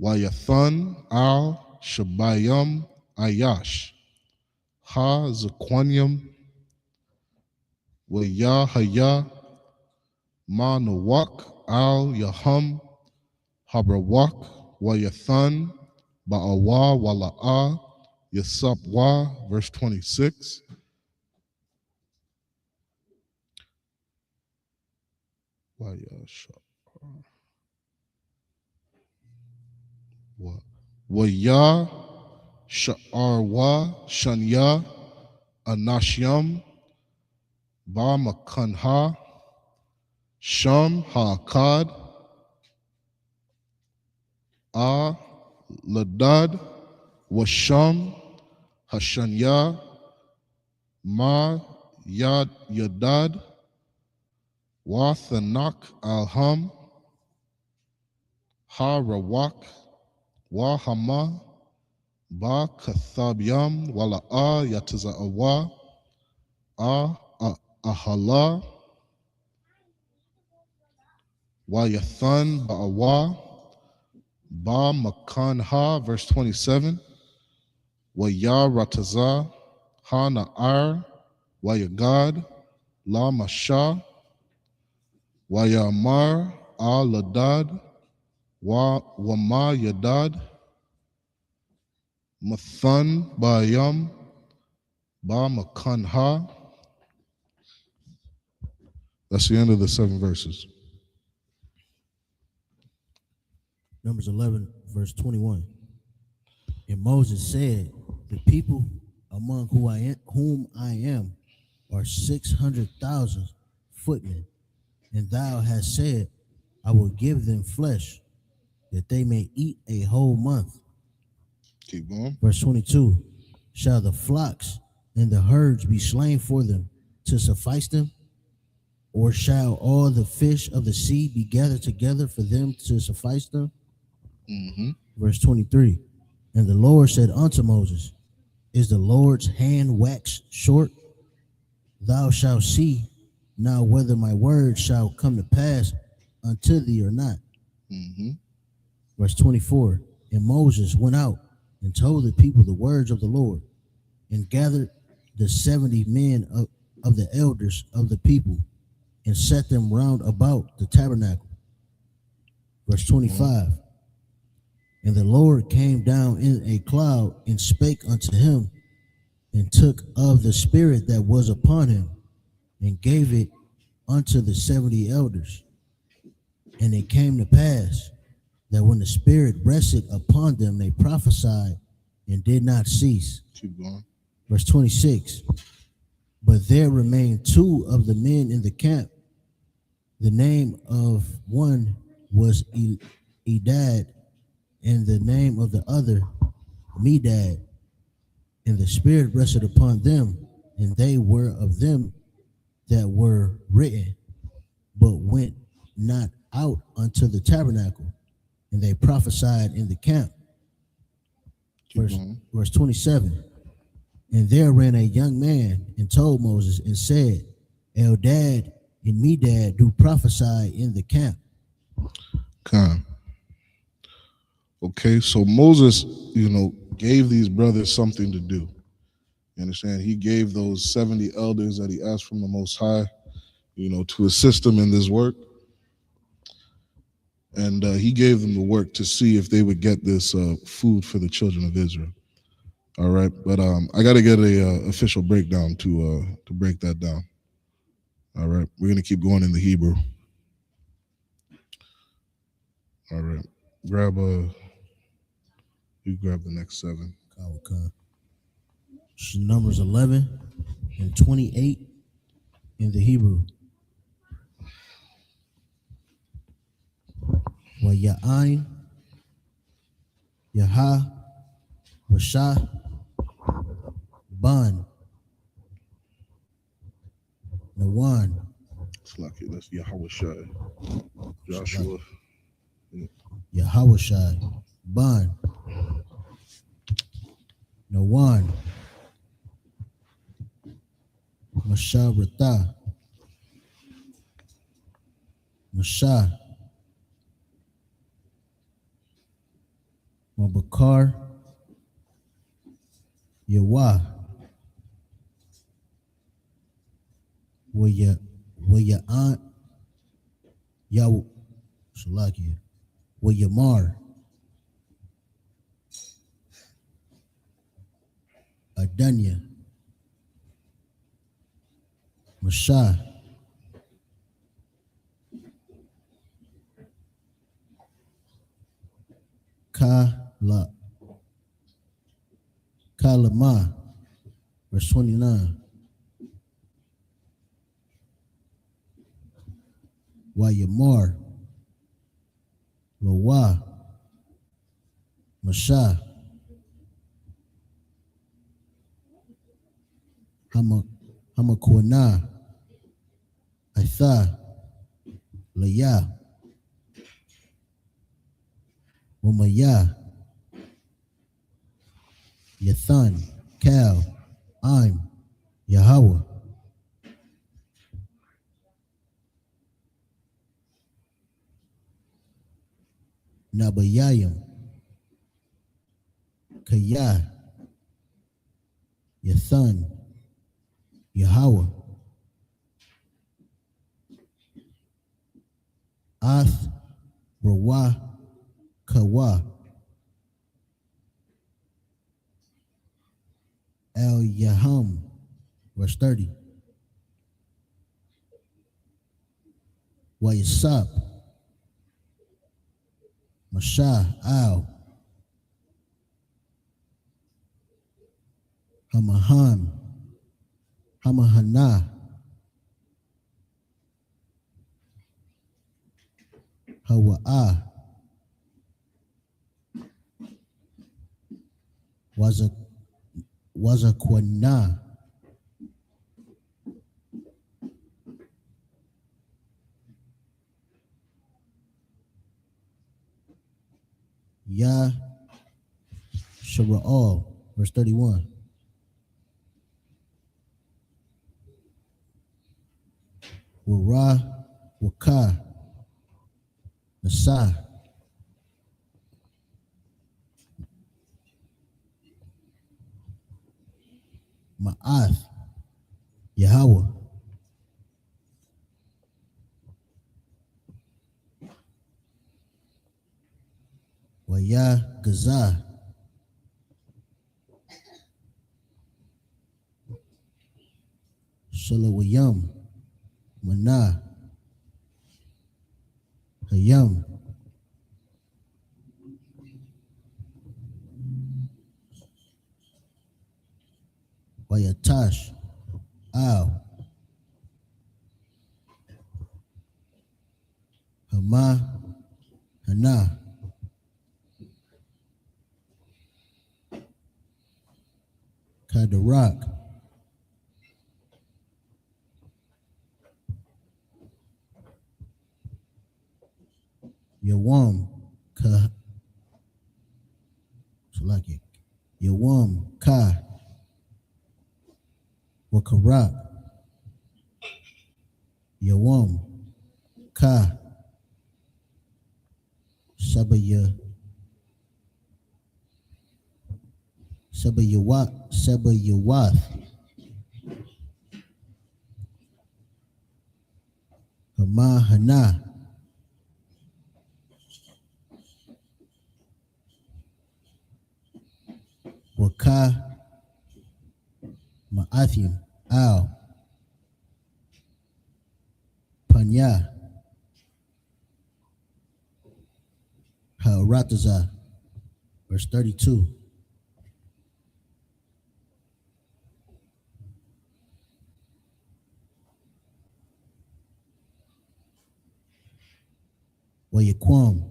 Wayathan Al Shabayam Ayash Ha Zaquanium Waya Haya Manawak Al Yaham Habrawak Wayathan Ba'awa Wala'a Yasapwa. Verse 26. Waya Sha'arwa Shanya Anashyam Ba Makanha Sham Ha'akad A Ladad Washam Hashanya Ma Yadad Wathanak Alham Ha Rawak Wahama Ba Kathabyam Wala'a Yataza'awa Ahala Wayathan Ba'awa Ba Makanha. Verse 27. Waya Rataza Ha Na'ar Wayagad La Masha Wayamar Al Ladad Wama Yadad Mathan Bayam Ba Makanha. That's the end of the 7 verses. Numbers 11, verse 21. And Moses said, the people among whom I am are 600,000 footmen, and thou hast said, I will give them flesh, that they may eat a whole month. Keep going. Verse 22. Shall the flocks and the herds be slain for them to suffice them? Or shall all the fish of the sea be gathered together for them to suffice them? Mm-hmm. Verse 23. And the Lord said unto Moses, is the Lord's hand waxed short? Thou shalt see now whether my word shall come to pass unto thee or not. Mm-hmm. Verse 24. And Moses went out and told the people the words of the Lord, and gathered the 70 men of the elders of the people, and set them round about the tabernacle. Verse 25. And the Lord came down in a cloud and spake unto him, and took of the spirit that was upon him, and gave it unto the 70 elders. And it came to pass that when the Spirit rested upon them, they prophesied and did not cease. Keep going. Verse 26. But there remained 2 of the men in the camp. The name of one was Edad, and the name of the other Medad. And the Spirit rested upon them, and they were of them that were written, but went not out unto the tabernacle, and they prophesied in the camp. Verse 27. And there ran a young man and told Moses and said, Eldad and Medad do prophesy in the camp. Come. Okay, so Moses, gave these brothers something to do. You understand? He gave those 70 elders that he asked from the Most High, to assist him in this work. And he gave them the work to see if they would get this food for the children of Israel. All right, but I got to get a official breakdown to break that down. All right, we're gonna keep going in the Hebrew. All right, you grab the next 7. So Numbers 11 and 28 in the Hebrew. Wa Ya'ain, Yaha, Washah, Ban, Nawan. It's lucky. That's Yahweh Joshua. Yahawashai, Ban, Nawan, Masharata, Mashah, Mabakar, Yawah, Waya'an, Yaw, Shalakia, Wayamar, Adanya, Mashah, Kalama, verse 29. Wayamar, Lowa, Mashah, Hamakwana, Aitha, Laya, Wamaya, Yathan, Cal, I'm, Yahweh. Nabayayim, Kaya, Yathan, Yahweh. Ath, Rawa, Kawa, El Yaham, verse 30. Wayasap, Mashah, Al, Hamahan, Hamahana, Hawa'ah, Wazakwana, Yah, Shara'al, verse 31. Wara, Waka, Nasa, Ma'ath, Yahweh. Waya, Gazah, Shalawayam, Mana, Hayam, Wayatash, Al, Hama, Hana, Kadarak, Yawam, Ka, Salaki, Yawam, Ka, Wakarak, Yawam, Ka, Sabaya, Sabayawath, Hama, Hana, Waka, Ma'athim, Al, Panya, Ha'arataza, verse 32. Wayaquam,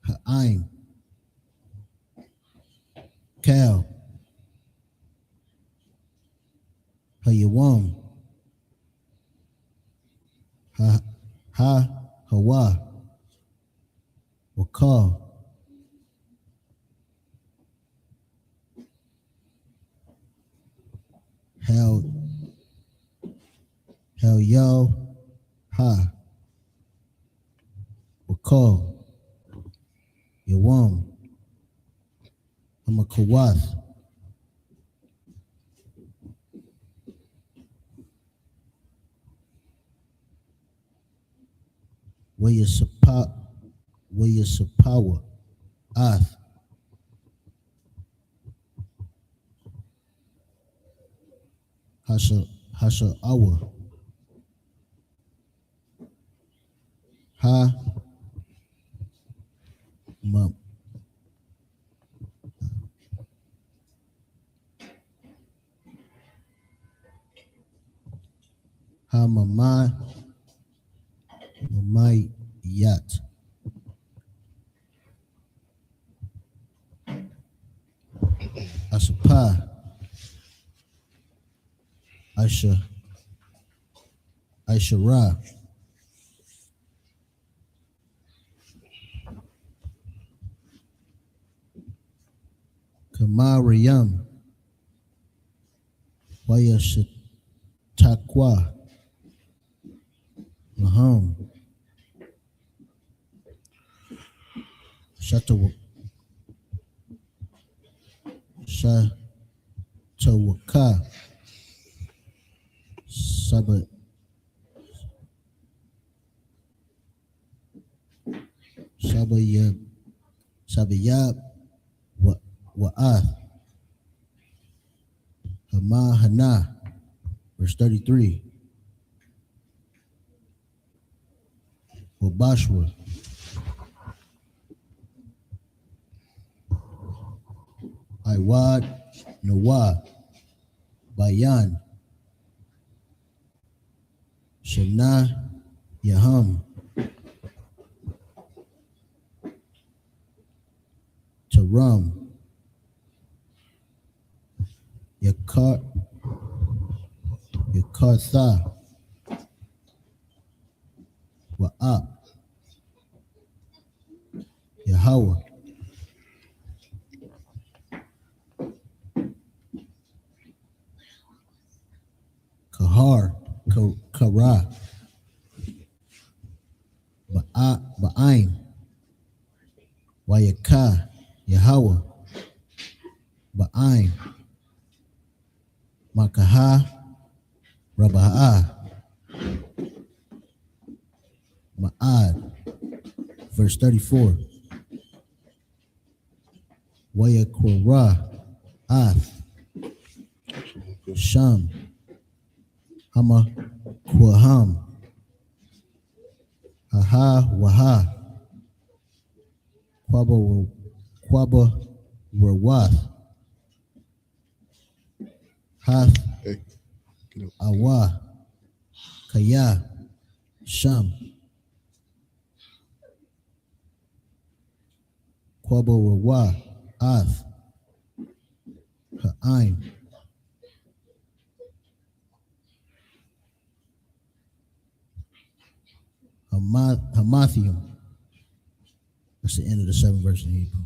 Ha'aim, Cal, Hayawam, Hawa, Wakal, Hel, Yao, Ha, Wakal, Yawam, Hamakawath, Wayasapawa, Ath, Hasha Awa, Ha, Ma, Ha Mamai Yat, Asapa, Aishara, Kamariyam, Wayashatakwa, Laham, Shatawaka, Sabayab, Wa'ath, Hama Hana, verse 33. Wabashwa, Iwad, Nawa, Bayan, Shana, Yaham, Taram, Yakartha, Wa'ab, Yahweh, Kahar, Kara, Ba'ain, Wayaka, Yahweh, Ba'ain, Makaha, Raba'a, Ma'ad, verse 34. Wayakura, Ath, Sham, Hama Kwaham, Haha Waha, Kwaba Werwath, Hath Hey, get up. Awa, Kaya, Sham, Kwaba Werwa, Ath, Ha'aim, Hamathium. That's the end of the 7th verse in Hebrew.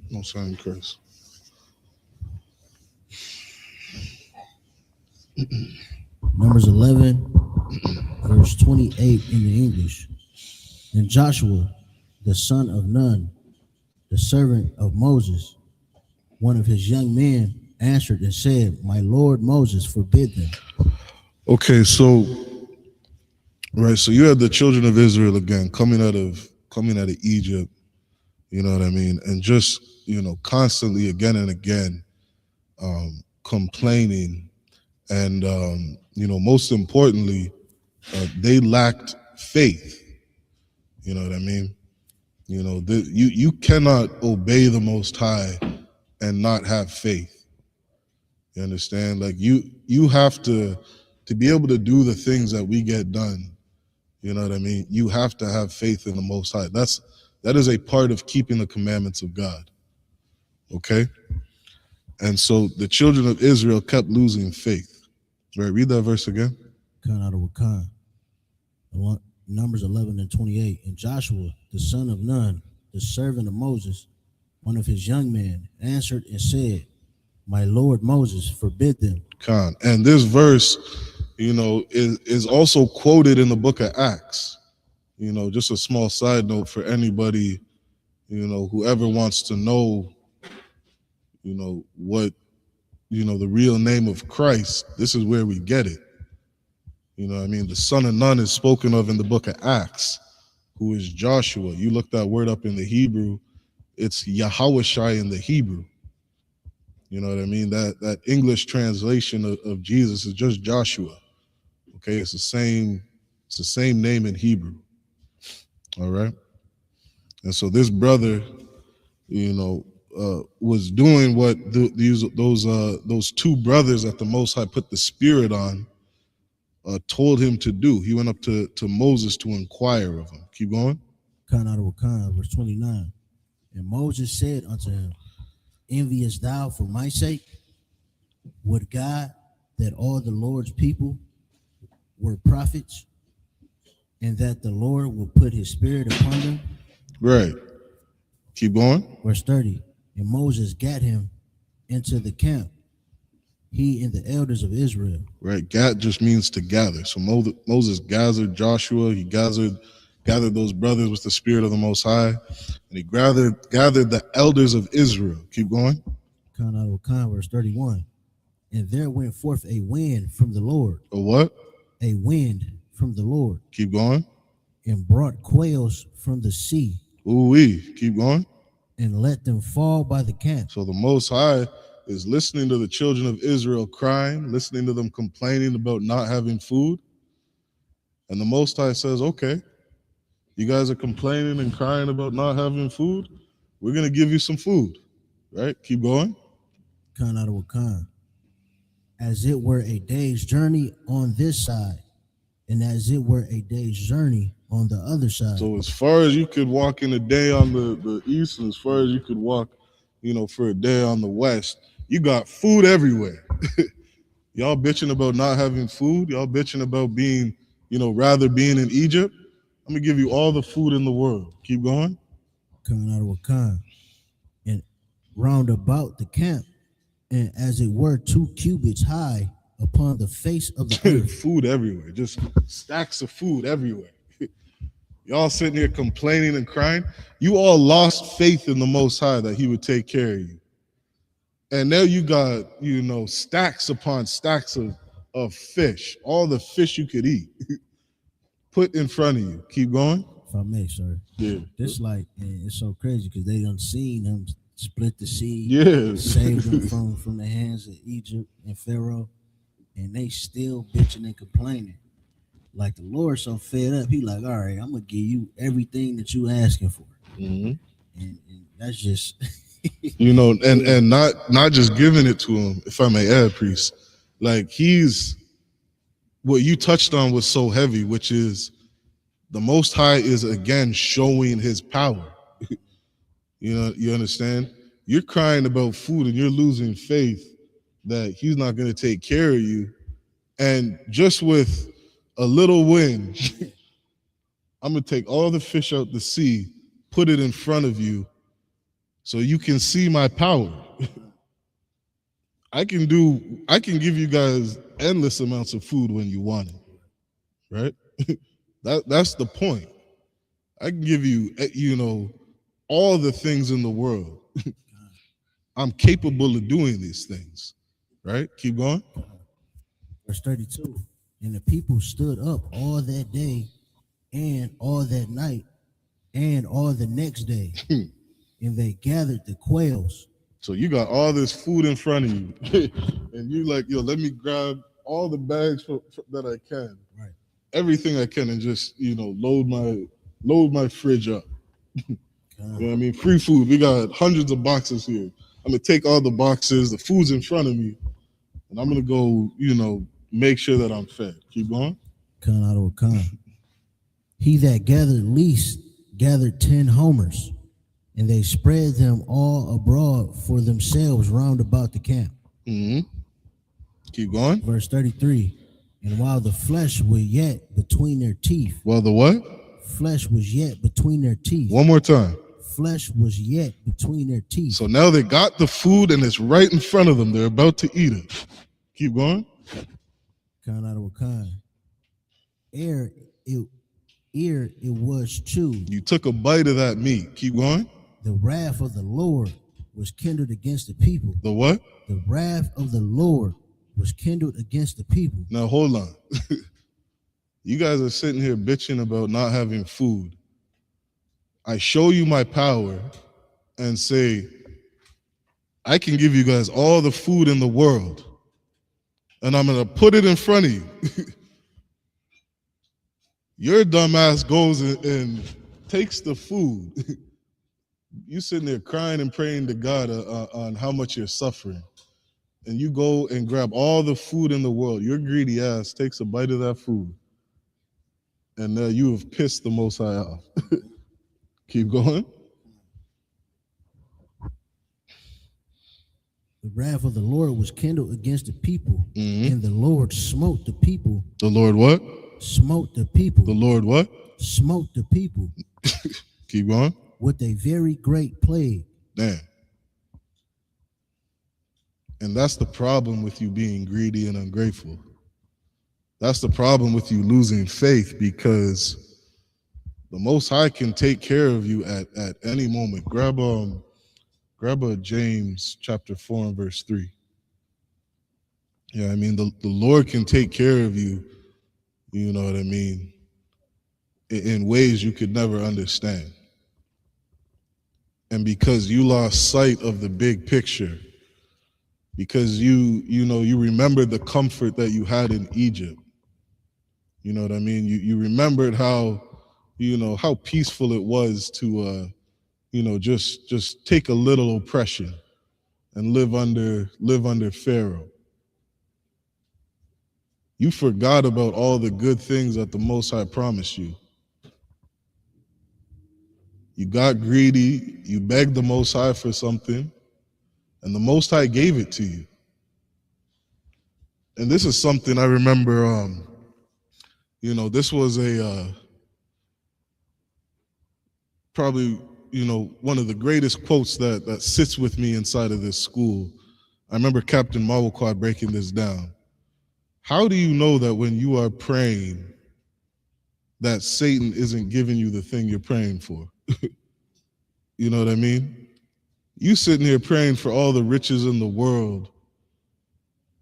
No sign, Chris. Numbers 11, verse 28 in the English. And Joshua, the son of Nun, the servant of Moses, one of his young men, answered and said, My Lord Moses, forbid them. Okay, so so you had the children of Israel again coming out of Egypt, you know what I mean, and just constantly again and again complaining, and most importantly, they lacked faith. You know what I mean? You cannot obey the Most High and not have faith. You understand? Like you have to be able to do the things that we get done. You know what I mean? You have to have faith in the Most High. That is a part of keeping the commandments of God. Okay? And so the children of Israel kept losing faith. Right, read that verse again. Khan out of Wakan. Numbers 11 and 28. And Joshua, the son of Nun, the servant of Moses, one of his young men, answered and said, My Lord Moses, forbid them. Khan. And this verse, is also quoted in the book of Acts. Just a small side note for anybody, whoever wants to know, what, the real name of Christ, this is where we get it. You know what I mean? The son of Nun is spoken of in the book of Acts, who is Joshua. You look that word up in the Hebrew, it's Yahawashai in the Hebrew. You know what I mean? That English translation of Jesus is just Joshua. Okay, it's the same name in Hebrew. All right. And so this brother, was doing what those two brothers that the Most High put the Spirit on told him to do. He went up to Moses to inquire of him. Keep going. Khan out of Wakan, verse 29. And Moses said unto him, Enviest thou for my sake? Would God that all the Lord's people were prophets, and that the Lord will put his spirit upon them? Right. Keep going. Verse 30. And Moses gat him into the camp, he and the elders of Israel. Right. Gat just means to gather. So Moses gathered Joshua. He gathered those brothers with the Spirit of the Most High, and he gathered the elders of Israel. Keep going. Khan out of Wakan, verse 31. And there went forth a wind from the Lord. A what? A wind from the Lord. Keep going. And brought quails from the sea. Ooh-wee. Keep going. And let them fall by the camp. So the Most High is listening to the children of Israel crying, listening to them complaining about not having food. And the Most High says, okay, you guys are complaining and crying about not having food. We're going to give you some food. Right? Keep going. Khan out of Wakan. As it were a day's journey on this side, and as it were a day's journey on the other side. So as far as you could walk in a day on the east, and as far as you could walk, for a day on the west, you got food everywhere. Y'all bitching about not having food. Y'all bitching about being, rather being in Egypt. I'm going to give you all the food in the world. Keep going. Khan out of Wakan. And round about the camp, and as it were 2 cubits high upon the face of the earth. Food everywhere. Just stacks of food everywhere. Y'all sitting here complaining and crying. You all lost faith in the Most High that he would take care of you. And now you got, stacks upon stacks of fish, all the fish you could eat, put in front of you. Keep going. If I may, sir. Yeah. This it's so crazy because they done seen them split the sea. Yeah. Saved them from the hands of Egypt and Pharaoh. and they still bitching and complaining. Like the Lord so fed up, he like, all right, I'm gonna give you everything that you asking for, Mhm. and that's just You know, and not just giving it to him, if I may add, priest. Like he's what you touched on was so heavy, which is the Most High is again showing His power. You know, you understand? You're crying about food and you're losing faith that He's not going to take care of you. And just with a little wind, I'm going to take all the fish out the sea, put it in front of you so you can see my power. I can give you guys endless amounts of food when you want it, right? That's the point. I can give you, all the things in the world. I'm capable of doing these things, right? Keep going. verse 32. And the people stood up all that day and all that night and all the next day, and they gathered the quails. So you got all this food in front of you, and you like, yo, let me grab all the bags that I can, Right. everything I can, and just load my fridge up. You know what I mean? Free food. We got hundreds of boxes here. I'm gonna take all the boxes, the food's in front of me, and I'm gonna go, make sure that I'm fed. Keep going. Con out of con. He that gathered least gathered 10 homers, and they spread them all abroad for themselves round about the camp. Mm-hmm. Keep going. Verse 33. And while the flesh was yet between their teeth. Well, the what? Flesh was yet between their teeth. One more time. Flesh was yet between their teeth. So now they got the food and it's right in front of them. They're about to eat it. Keep going. Con out of con. Ere it was chewed. You took a bite of that meat. Keep going. The wrath of the Lord was kindled against the people. The what? The wrath of the Lord was kindled against the people. Now hold on. You guys are sitting here bitching about not having food. I show you my power and say, I can give you guys all the food in the world, and I'm going to put it in front of you. Your dumbass goes and takes the food. You sitting there crying and praying to God on how much you're suffering. And you go and grab all the food in the world. Your greedy ass takes a bite of that food. And now you have pissed the Most High off. Keep going. The wrath of the Lord was kindled against the people, and the Lord smote the people. The Lord what? Smote the people. The Lord what? Smote the people. Keep going. With a very great plague. Damn. And that's the problem with you being greedy and ungrateful. That's the problem with you losing faith, because the Most High can take care of you at any moment. Grab a James chapter 4 and verse 3. Yeah, I mean, the Lord can take care of you, you know what I mean, in ways you could never understand. And because you lost sight of the big picture, because you remembered the comfort that you had in Egypt. You know what I mean? You remembered how peaceful it was to just take a little oppression and live under Pharaoh. You forgot about all the good things that the Most High promised you. You got greedy, you begged the Most High for something, and the Most High gave it to you. And this is something I remember, this was probably, one of the greatest quotes that sits with me inside of this school. I remember Captain Mawquad breaking this down. How do you know that when you are praying that Satan isn't giving you the thing you're praying for? You know what I mean? You sitting here praying for all the riches in the world,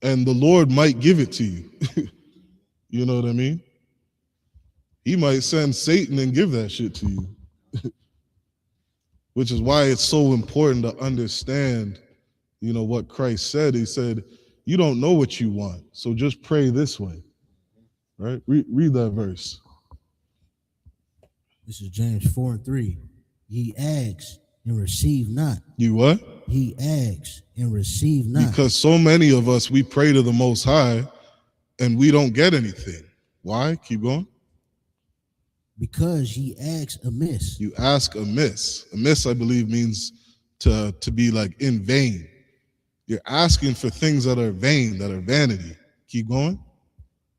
and the Lord might give it to you. You know what I mean? He might send Satan and give that shit to you. Which is why it's so important to understand, what Christ said. He said, You don't know what you want, so just pray this way. Right? Read that verse. This is James 4 and 3. Ye ask and receive not. You what? Ye ask and receive not. Because so many of us, we pray to the Most High and we don't get anything. Why? Keep going. Because ye ask amiss. You ask amiss. Amiss, I believe, means to be like in vain. You're asking for things that are vain, that are vanity. Keep going.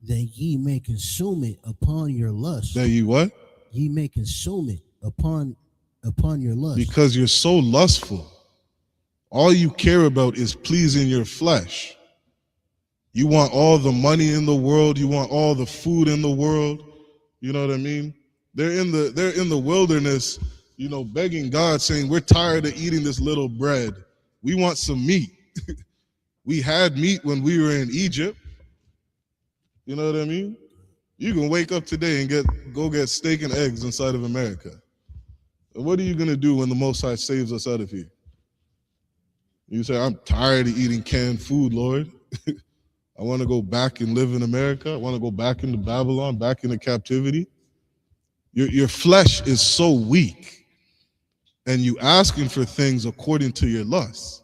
That ye may consume it upon your lust. That you what? Ye may consume it upon your lust. Because you're so lustful. All you care about is pleasing your flesh. You want all the money in the world. You want all the food in the world. You know what I mean? They're in the wilderness, you know, begging God, saying, we're tired of eating this little bread. We want some meat. We had meat when we were in Egypt. You know what I mean? You can wake up today and go get steak and eggs inside of America. And what are you going to do when the Most High saves us out of here? You say, I'm tired of eating canned food, Lord. I want to go back and live in America. I want to go back into Babylon, back into captivity. Your flesh is so weak, and you asking for things according to your lust.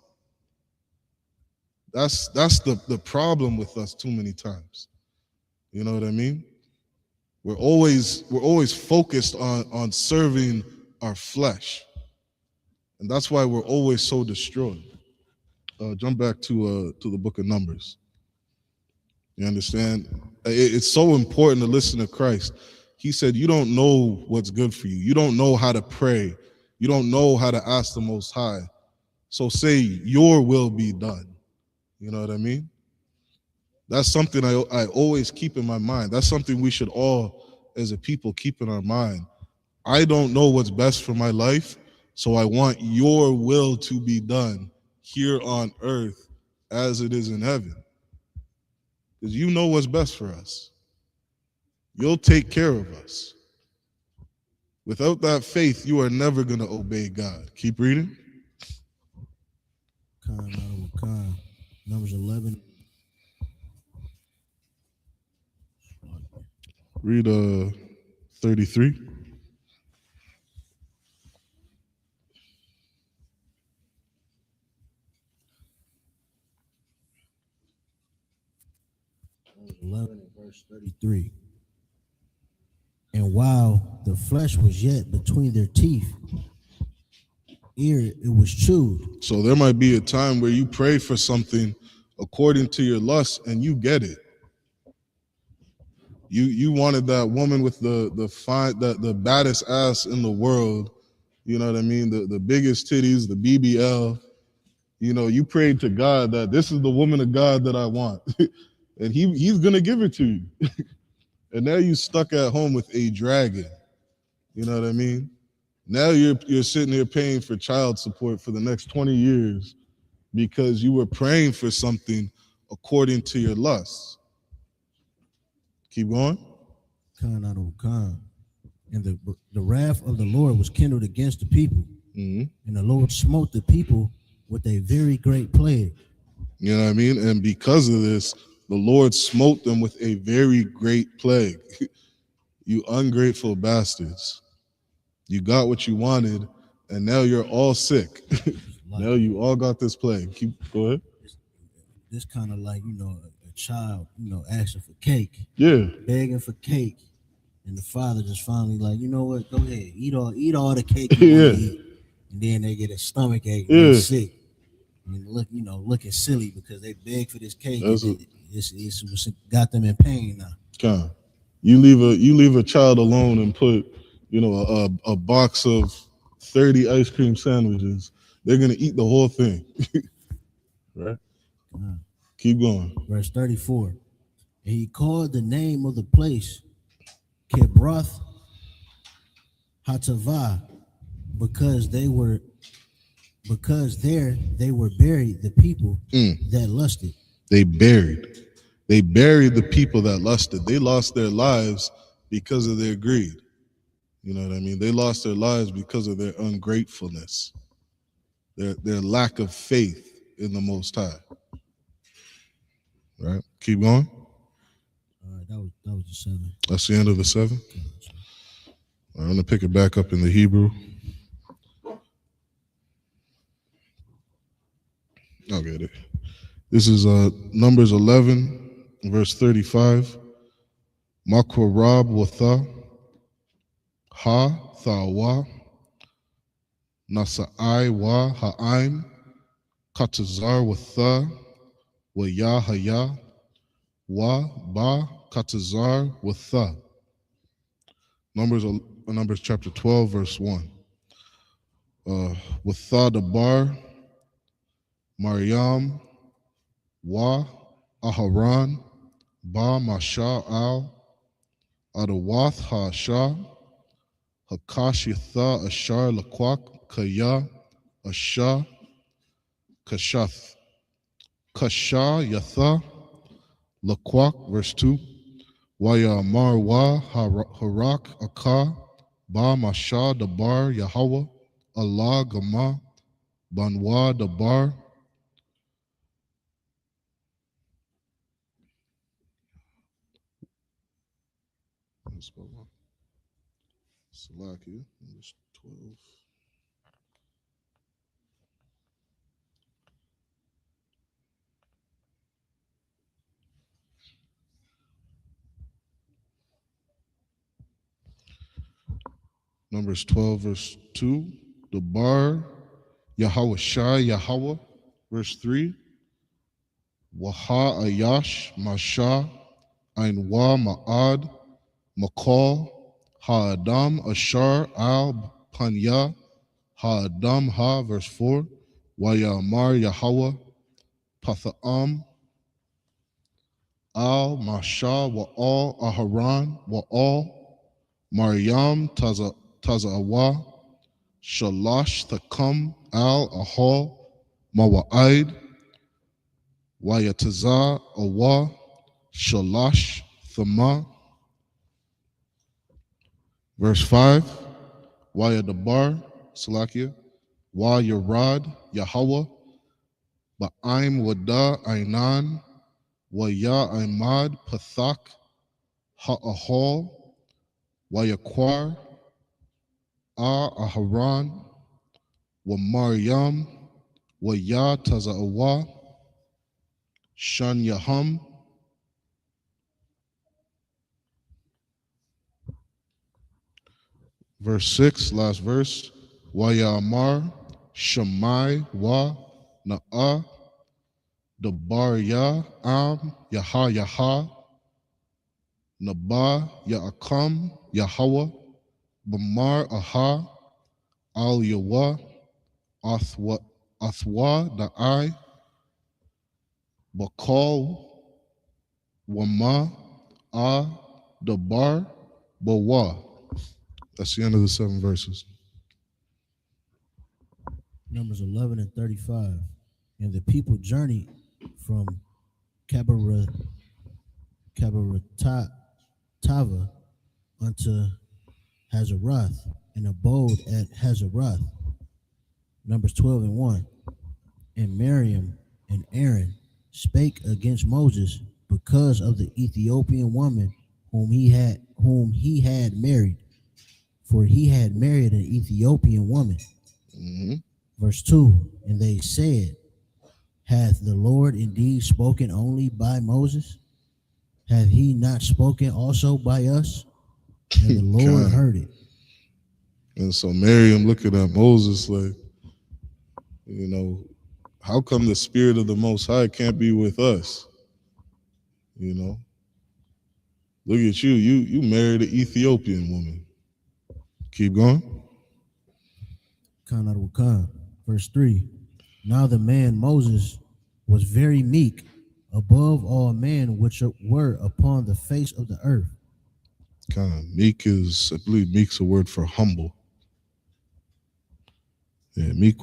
That's the problem with us too many times. You know what I mean? We're always focused on serving our flesh, and that's why we're always so destroyed. Jump back to the book of Numbers. You understand? It's so important to listen to Christ. He said, you don't know what's good for you. You don't know how to pray. You don't know how to ask the Most High. So say, your will be done. You know what I mean? That's something I always keep in my mind. That's something we should all, as a people, keep in our mind. I don't know what's best for my life, so I want your will to be done here on earth as it is in heaven. Because you know what's best for us. You'll take care of us. Without that faith, you are never going to obey God. Keep reading. Numbers 11. Read 33. Numbers 11 and verse 33. And while the flesh was yet between their teeth, ere it was chewed. So there might be a time where you pray for something according to your lust and you get it. You wanted that woman with the baddest ass in the world, you know what I mean? The biggest titties, the BBL. You know, you prayed to God that this is the woman of God that I want. And he's gonna give it to you. And now you stuck at home with a dragon. You know what I mean? Now you're sitting here paying for child support for the next 20 years because you were praying for something according to your lust. Keep going. And the wrath of the Lord was kindled against the people. Mm-hmm. And the Lord smote the people with a very great plague. You know what I mean? And because of this, the Lord smote them with a very great plague. You ungrateful bastards. You got what you wanted, and now you're all sick. Now you all got this plague. Go ahead. This kind of like, a child, asking for cake. Yeah. Begging for cake. And the father just finally like, you know what, go ahead, eat all the cake you want to eat. And then they get a stomach ache and they're sick. And looking silly because they beg for this cake. It's got them in pain now. God. You leave a child alone and put, a box of 30 ice cream sandwiches. They're gonna eat the whole thing. Right? Keep going. Verse 34. And he called the name of the place Kibroth Hatavah, because there they were buried the people that lusted. They buried the people that lusted. They lost their lives because of their greed. You know what I mean? They lost their lives because of their ungratefulness, their lack of faith in the Most High. Right? Keep going. All right, that was the 7. That's the end of the 7. Okay, so I'm going to pick it back up in the Hebrew. I'll get it. This is Numbers 11, verse 35. Makwarab watha, ha thawa, nasa'ai wa ha'aim, katazar watha, wa ya haya, wa ba katazar watha. Numbers chapter 12, verse 1. Watha the bar, Maryam, wa Aharon, ba masha al, Adawath ha-shah, Hakashitha ashar lakwak, kaya, asha, kashath, kasha yatha, lakwak, verse 2. Waya marwa harak aka, ba masha dabar Yahweh, Allah gama, banwa dabar. Salakia, verse 12. Numbers 12, verse 2. The bar, Yahweh Shai, Yahweh, verse 3. Waha Ayash, Masha, Ainwa Ma'ad, Makal, Ha'adam, Ashar, Al, Panya, Ha'adam, Ha, verse 4. Wayamar, Yahweh, Patha'am, Al, Masha, Wa'al, Aharan, Wa'al, Maryam, Taza'awa, Shalash, Thakam, Al, Ahal, Mawa'id, Wayataza, Awa, Shalash, Thama. Verse 5, Wayadabar, Salakia, Wa Yarad, Yahweh, Ba'aim Wada, Ainan, Waya Aimad, Pathak, Ha'ahal, Wayakwar, Aharan, Wa Maryam, Waya Taza'awa, Shan Yaham. Verse 6, last verse. Wayamar, Shammai, Wa, Na'a, Dabar Ya, Am, Yaha, Yaha, Naba, Ya'akam, Yahweh, Bamar, Aha, Al Yawa, Athwa, Da'ai, Bakal, Wama, Ah, Dabar, Bawa. That's the end of the 7 verses. Numbers 11 and 35. And the people journeyed from Kabaratava unto Hazeroth and abode at Hazeroth. Numbers 12 and 1. And Miriam and Aaron spake against Moses because of the Ethiopian woman whom he had married, for he had married an Ethiopian woman. Mm-hmm. Verse 2. And they said, hath the Lord indeed spoken only by Moses? Have he not spoken also by us? And the Lord God. heard it. And so Miriam looking at Moses like, how come the Spirit of the Most High can't be with us? Look at you. You married an Ethiopian woman. Keep going. Verse 3. Now the man Moses was very meek, above all men which were upon the face of the earth. Meek is, I believe meek's a word for humble. Yeah, he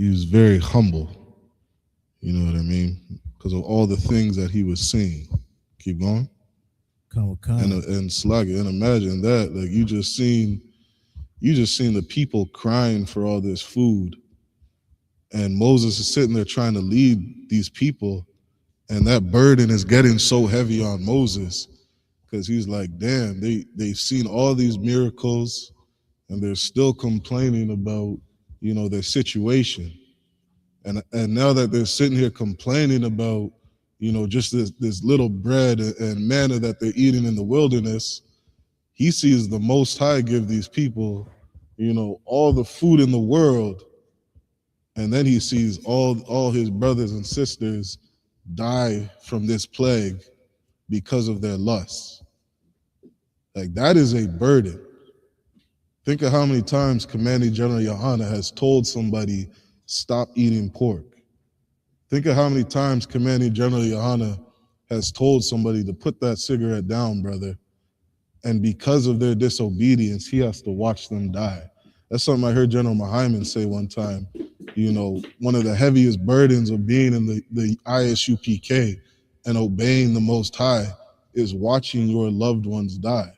was very humble. You know what I mean? Because of all the things that he was seeing. Keep going. And Slaga, and imagine that, like you just seen the people crying for all this food, and Moses is sitting there trying to lead these people, And that burden is getting so heavy on Moses because he's like, damn, they've seen all these miracles and they're still complaining about, their situation. And now that they're sitting here complaining about, just this little bread and manna that they're eating in the wilderness, he sees the Most High give these people, all the food in the world, and then he sees all his brothers and sisters die from this plague because of their lusts. Like, that is a burden. Think of how many times Commanding General Yohana has told somebody, stop eating pork. Think of how many times Commanding General Yohana has told somebody to put that cigarette down, brother. And because of their disobedience, he has to watch them die. That's something I heard General Mahaiman say one time. One of the heaviest burdens of being in the ISUPK and obeying the Most High is watching your loved ones die.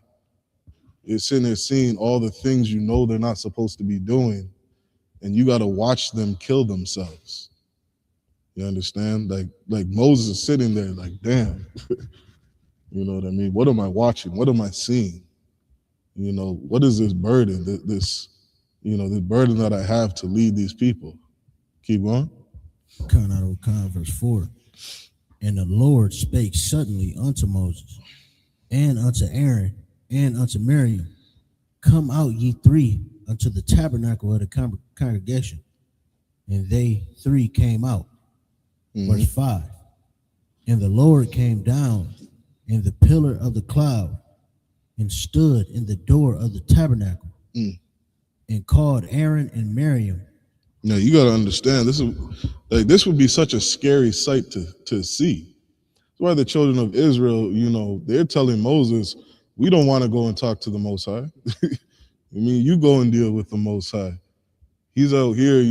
You're sitting there seeing all the things they're not supposed to be doing, and you got to watch them kill themselves. You understand? Like Moses is sitting there like, damn, you know what I mean? What am I watching? What am I seeing? What is this burden, this burden that I have to lead these people? Keep going. Verse 4. And the Lord spake suddenly unto Moses, and unto Aaron, and unto Miriam, come out ye three unto the tabernacle of the congregation. And they three came out. Verse 5. And the Lord came down in the pillar of the cloud and stood in the door of the tabernacle and called Aaron and Miriam. Now you got to understand, this would be such a scary sight to see. That's why the children of Israel, they're telling Moses, we don't want to go and talk to the Most High. You go and deal with the Most High. He's out here,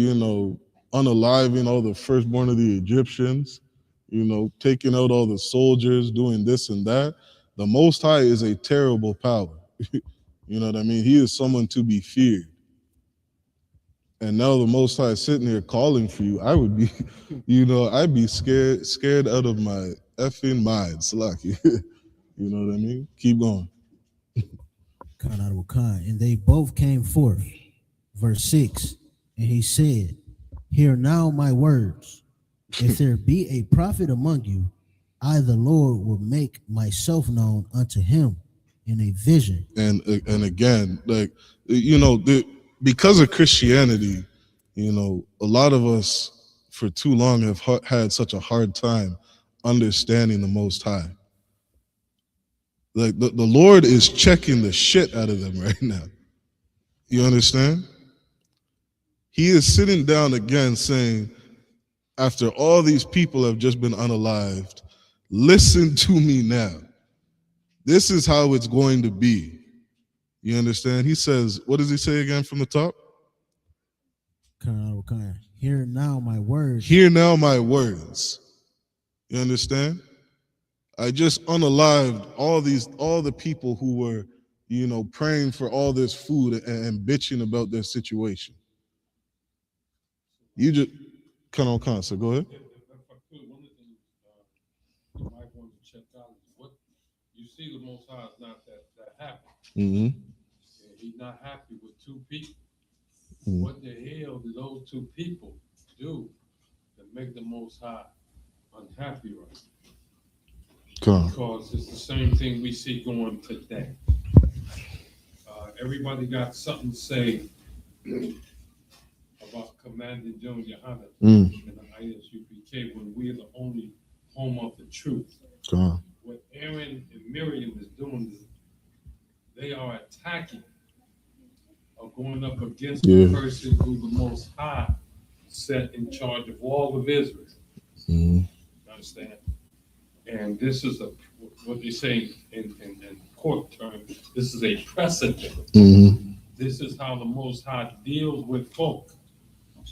unaliving all the firstborn of the Egyptians, taking out all the soldiers, doing this and that. The Most High is a terrible power. You know what I mean? He is someone to be feared. And now the Most High is sitting here calling for you. I would be, I'd be scared out of my effing mind. Salaki. You know what I mean? Keep going. And they both came forth. Verse 6. And he said, hear now my words. If there be a prophet among you, I, the Lord, will make myself known unto him in a vision. And again, because of Christianity, a lot of us for too long have had such a hard time understanding the Most High. Like the Lord is checking the shit out of them right now. You understand? He is sitting down again saying, after all these people have just been unalived, listen to me now. This is how it's going to be. You understand? He says, what does he say again from the top? Hear now my words. Hear now my words. You understand? I just unalived all the people who were, praying for all this food and bitching about their situation. You just so go ahead. One of the things you might want to check out is what you see. The Most High is not that happy. Mm-hmm. He's not happy with two people. Mm-hmm. What the hell did those two people do to make the Most High unhappy right now? Because it's the same thing we see going today. Everybody got something to say about Commanding General Yohana and the ISUPK when we are the only home of the truth. What Aaron and Miriam is doing is they are attacking or going up against the person who the Most High set in charge of all of Israel. You understand? And this is what they say in court terms, this is a precedent. This is how the Most High deals with folk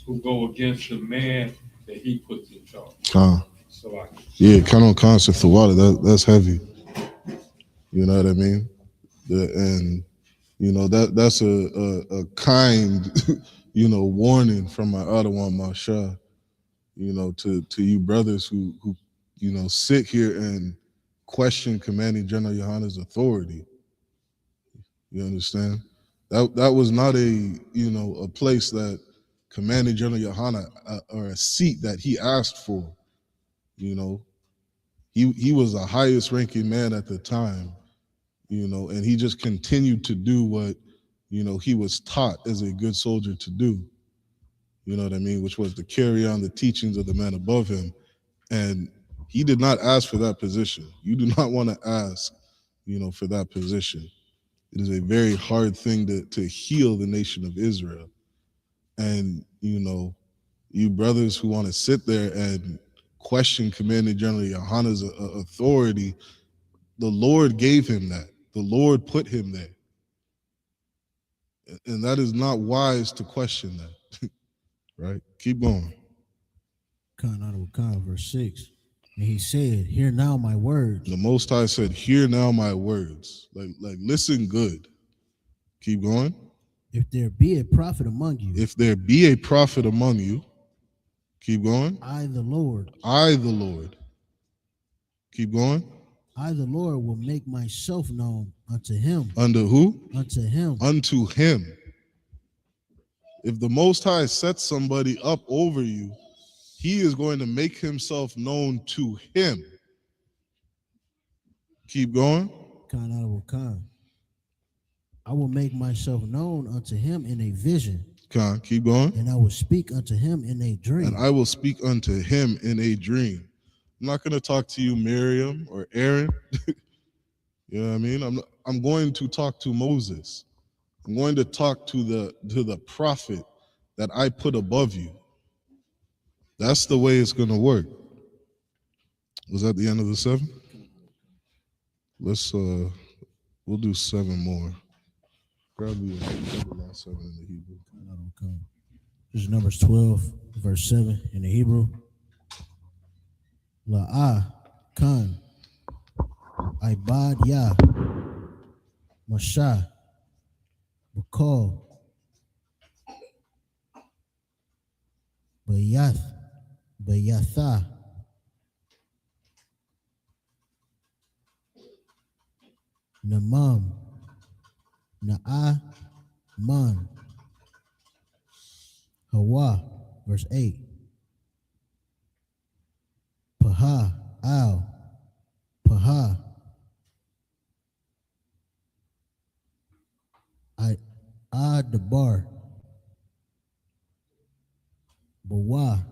who go against the man that he puts in charge. So concept for water, that's heavy. You know what I mean? And that's a kind, warning from my Ottawa Masha, to you brothers who sit here and question Commanding General Yohana's authority. You understand? That was not a place that Commanding General Yohana or a seat that he asked for. He was the highest ranking man at the time, and he just continued to do what he was taught as a good soldier to do. You know what I mean? Which was to carry on the teachings of the man above him. And he did not ask for that position. You do not want to ask, for that position. It is a very hard thing to heal the nation of Israel. And, you brothers who want to sit there and question Commander General Yohana's authority, the Lord gave him that. The Lord put him there. And that is not wise to question that. Right? Keep going. Verse 6. And he said, "Hear now my words." The Most High said, "Hear now my words." Like listen good. Keep going. If there be a prophet among you. If there be a prophet among you. Keep going. I, the Lord. I, the Lord. Keep going. I, the Lord, will make myself known unto him. Unto who? Unto him. Unto him. If the Most High sets somebody up over you, he is going to make himself known to him. Keep going. I will make myself known unto him in a vision. Keep going. And I will speak unto him in a dream. And I will speak unto him in a dream. I'm not going to talk to you, Miriam or Aaron. You know what I mean? I'm going to talk to Moses. I'm going to talk to the prophet that I put above you. That's the way it's going to work. Was that the end of the 7? Let's we'll do 7 more. Probably the last 7 in the Hebrew. This is Numbers 12, verse 7 in the Hebrew. La'ah kan ibad ya Mashah Bakal Bayatha Namam Na'ah Man Hawa, verse 8. Paha Al Paha Dabar Bawa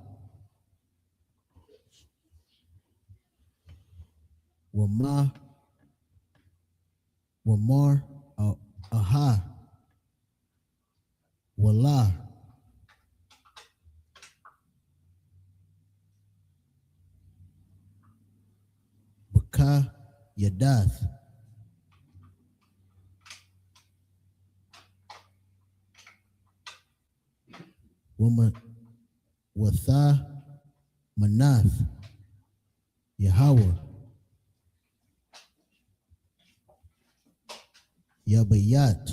Wamar Aha Wallah Baka Yadath Watha Manath Yahweh Yabayat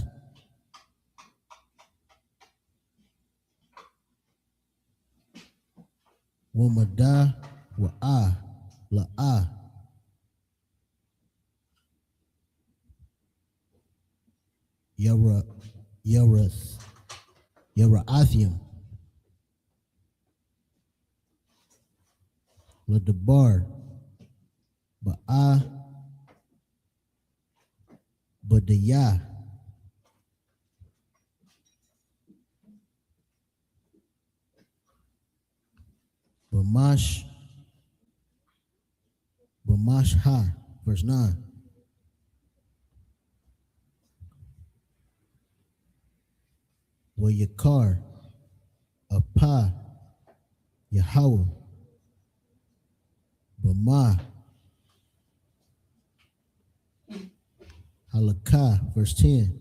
Wamadah Wa'ah La'ah Yara'athium Ladabar Ba'ah Badayah Bamashha, verse 9. Wayakar Apa Yahweh Bama Halakah, verse 10.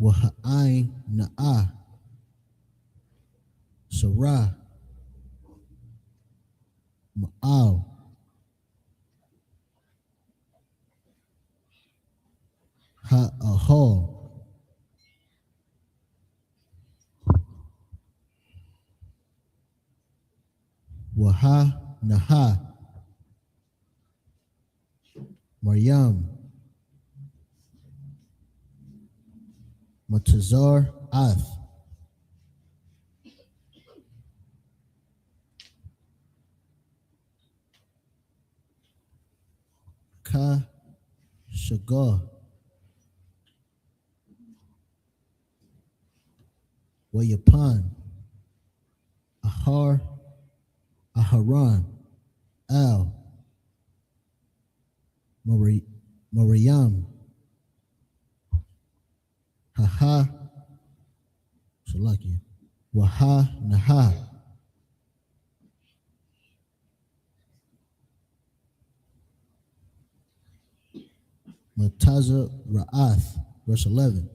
Waha'ain Na'ah Sarah Ma'al Ha'ahal Waha Naha, Maryam, Matazar Ath, Ka Shagar, Wayapan, Ahar, Aharon, Al, Maryam, Haha, Shalakia, Waha Naha, Mataza Ra'ath, verse 11,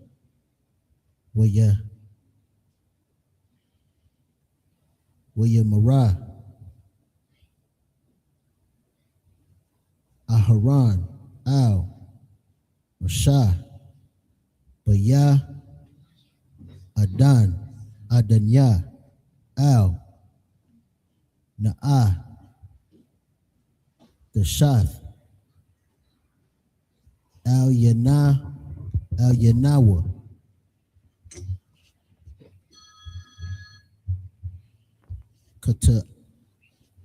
Waya Mara, Aharon, Al, Rasha, Baya, Adan, Adanya, Al, Na'ah, Dashath, Al Yana, Al Yanawa,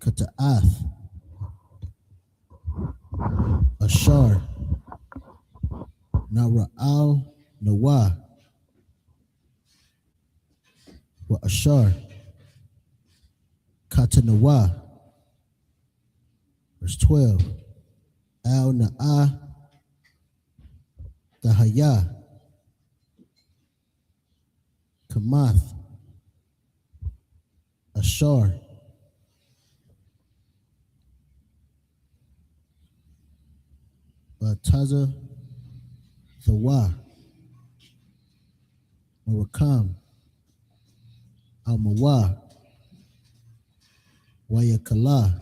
Kata'ath, Ashar, Nara'al, Nawa, Wa Ashar, Katanawa, verse 12, Al Na'ah, Dahaya, Kamath, Ashar, Bataza, Thawa, Murakam, Al-Mawa, Wayakala,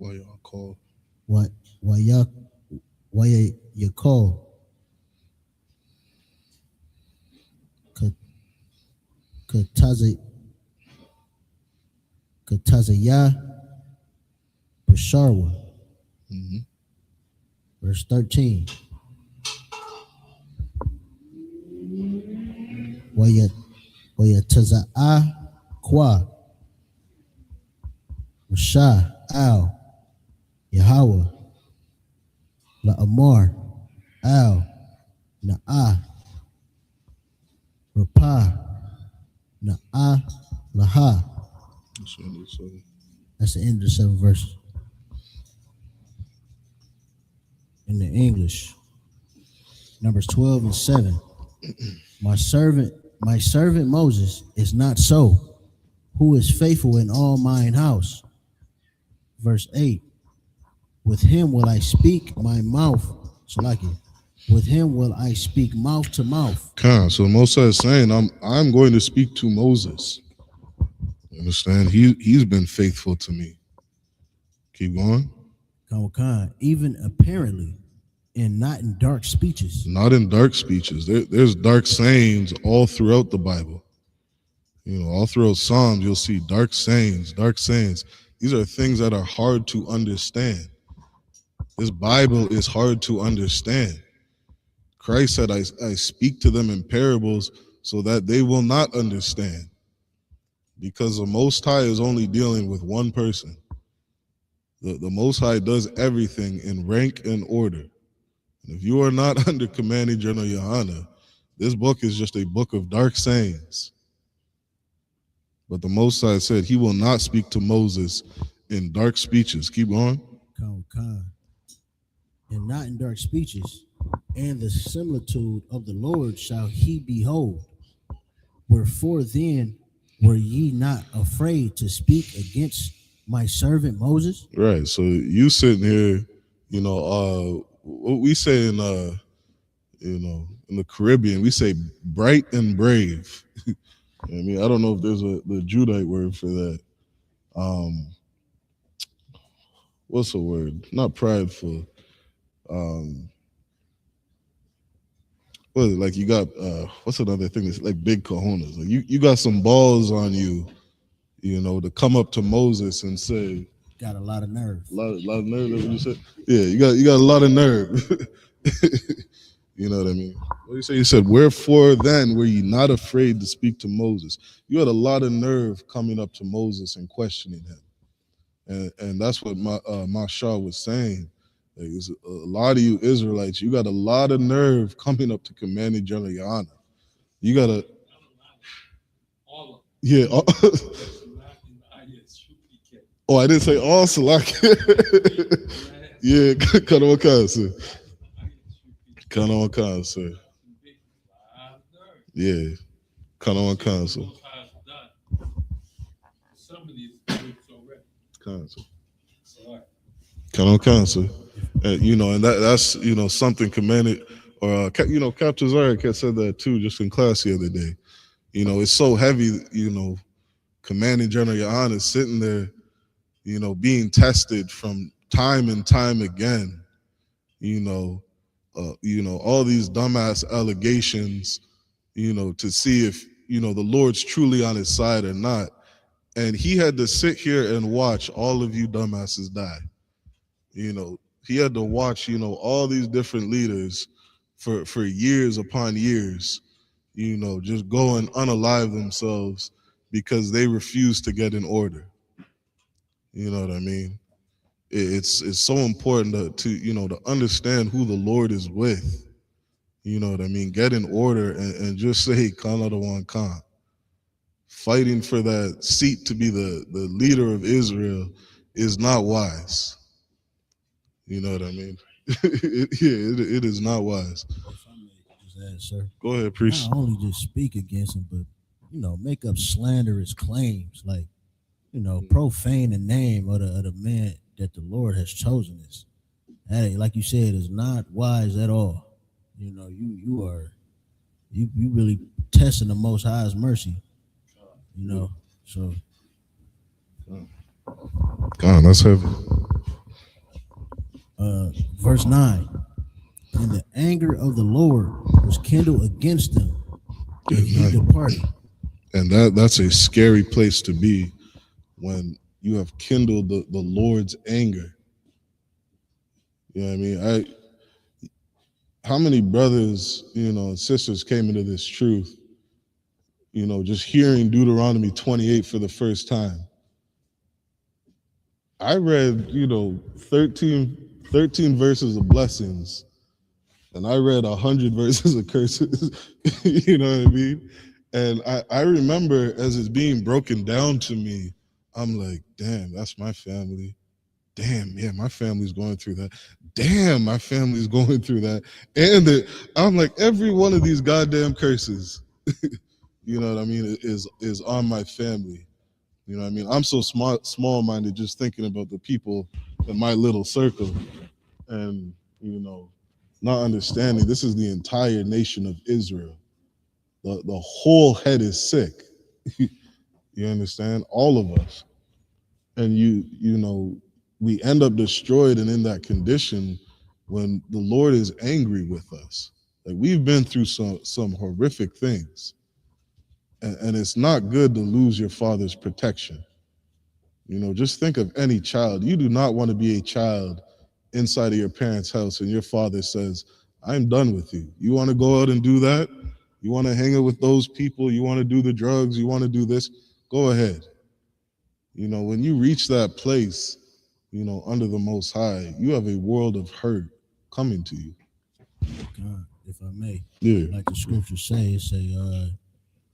Wayakal. Wayakal, Katazaya, Basharwa, verse 13, Wayataza'a Kwa, Rasha, Al, Yahweh, La'amar, Al, Na'ah, Rapah, Na'ah, Laha. That's the end of the 7 verses. In the English, Numbers 12 and 7. My servant Moses is not so, who is faithful in all mine house. Verse 8. With him will I speak my mouth. Salaki. With him will I speak mouth to mouth. So Moses is saying, I'm going to speak to Moses. You understand? He's been faithful to me. Keep going. Even apparently, and not in dark speeches. Not in dark speeches. There's dark sayings all throughout the Bible. All throughout Psalms, you'll see dark sayings, These are things that are hard to understand. This Bible is hard to understand. Christ said, I speak to them in parables so that they will not understand. Because the Most High is only dealing with one person. The Most High does everything in rank and order. And if you are not under Commanding General Yohana, this book is just a book of dark sayings. But the Most High said he will not speak to Moses in dark speeches. Keep going. And not in dark speeches. And the similitude of the Lord shall he behold. Wherefore then were ye not afraid to speak against my servant Moses? Right. So you sitting here, what we say in in the Caribbean, we say bright and brave. I mean, I don't know if there's the Judite word for that. What's the word? Not prideful. What is it? Like you got what's another thing that's like big cojones? Like you got some balls on you, to come up to Moses and say, got a lot of nerve. lot of nerve. That's what you said. Yeah, you got a lot of nerve. You know what I mean? What do you say? You said, "Wherefore then were ye not afraid to speak to Moses?" You had a lot of nerve coming up to Moses and questioning him, and that's what Mashal was saying. Like, a lot of you Israelites, you got a lot of nerve coming up to Commanding General Yana. You gotta, yeah. Oh, I didn't say all Salak. Yeah, cut on council. Cut on council. Yeah, cut on council. Council. Cut on council. And that's something commanded, or Captain Zarek had said that too, just in class the other day. It's so heavy. Commanding General Yahan is sitting there, being tested from time and time again. All these dumbass allegations, to see if the Lord's truly on his side or not. And he had to sit here and watch all of you dumbasses die. He had to watch, all these different leaders for years upon years, just go and unalive themselves because they refuse to get in order. You know what I mean? It's so important to understand who the Lord is with. You know what I mean? Get in order and just say, Khan Adawan Khan. Fighting for that seat to be the leader of Israel is not wise. You know what I mean? It is not wise. If I may just add, sir. Go ahead, priest. Not only just speak against him, but make up slanderous claims, like profane the name of the man that the Lord has chosen. Us. That, like you said, is not wise at all. You really testing the Most High's mercy. So. God, that's heavy. Verse 9. And the anger of the Lord was kindled against them, and he departed. And that's a scary place to be when you have kindled the Lord's anger. You know what I mean? How many brothers, and sisters came into this truth, just hearing Deuteronomy 28 for the first time. I read, 13 verses of blessings, and I read 100 verses of curses. You know what I mean? And I remember as it's being broken down to me, I'm like, damn, that's my family. Damn, yeah, my family's going through that. Damn, my family's going through that. And I'm like, every one of these goddamn curses, you know what I mean, is on my family. You know what I mean? I'm so small-minded just thinking about the people in my little circle and, not understanding this is the entire nation of Israel. The whole head is sick. You understand? All of us. And we end up destroyed and in that condition when the Lord is angry with us. Like, we've been through some horrific things. And it's not good to lose your father's protection. Just think of any child. You do not want to be a child inside of your parents' house and your father says, I'm done with you. You want to go out and do that? You want to hang out with those people? You want to do the drugs? You want to do this? Go ahead. When you reach that place, under the Most High, you have a world of hurt coming to you. God, if I may, yeah, like the scriptures say,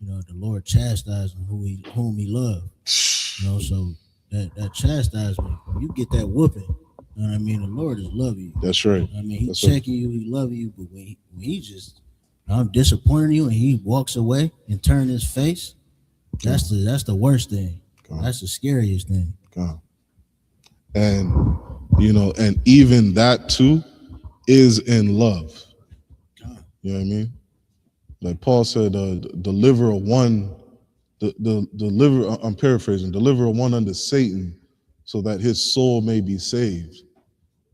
the Lord chastises whom he loved. So that chastisement, when you get that whooping, the Lord is loving you. That's right. He's checking you, he loving you, but when he just I'm disappointing you and he walks away and turns his face, that's the worst thing. That's the scariest thing. And and even that too is in love. You know what I mean? Like Paul said, deliver one I'm paraphrasing, deliver one unto Satan so that his soul may be saved.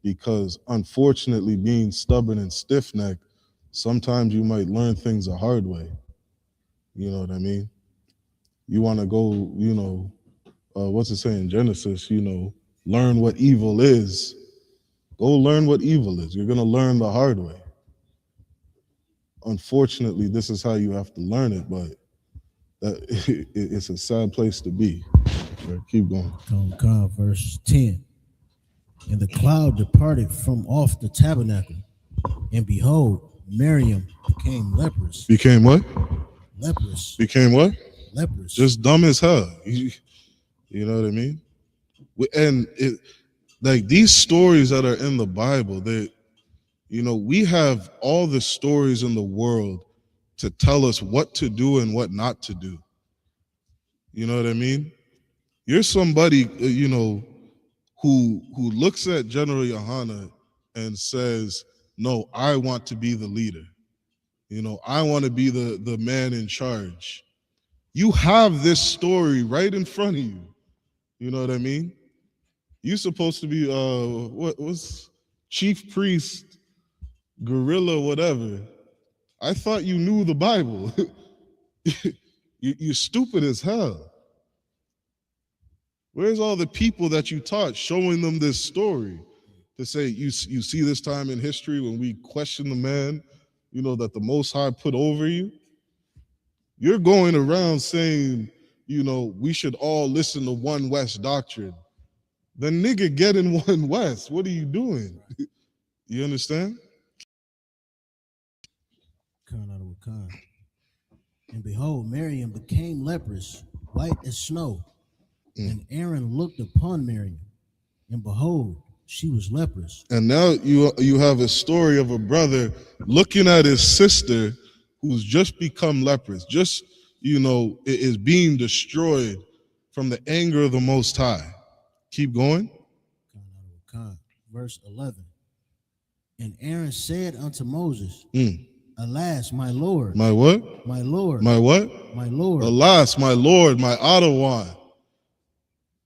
Because unfortunately, being stubborn and stiff-necked, sometimes you might learn things the hard way. You know what I mean? You want to go, what's it saying? Genesis, learn what evil is. Go learn what evil is. You're going to learn the hard way. Unfortunately, this is how you have to learn it, but it's a sad place to be. Right, keep going. Verse 10. And the cloud departed from off the tabernacle, and behold, Miriam became leprous. Became what? Leprous. Became what? Leprous. Just dumb as hell. You know what I mean? And like these stories that are in the Bible, we have all the stories in the world to tell us what to do and what not to do. You know what I mean? You're somebody, who looks at General Yohana and says, no, I want to be the leader. I want to be the man in charge. You have this story right in front of you. You know what I mean? You're supposed to be what was chief priest, gorilla, whatever. I thought you knew the Bible. You're stupid as hell. Where's all the people that you taught showing them this story to say, you see this time in history when we question the man, that the Most High put over you? You're going around saying, we should all listen to One West doctrine. The nigga get in One West. What are you doing? You understand? And behold, Miriam became leprous, white as snow. And Aaron looked upon Miriam, and behold, she was leprous. And now you have a story of a brother looking at his sister who's just become leprous, just, is being destroyed from the anger of the Most High. Keep going. Verse 11. And Aaron said unto Moses, Alas, my Lord. My what? My Lord. My what? My Lord. Alas, my Lord, my Ottawa.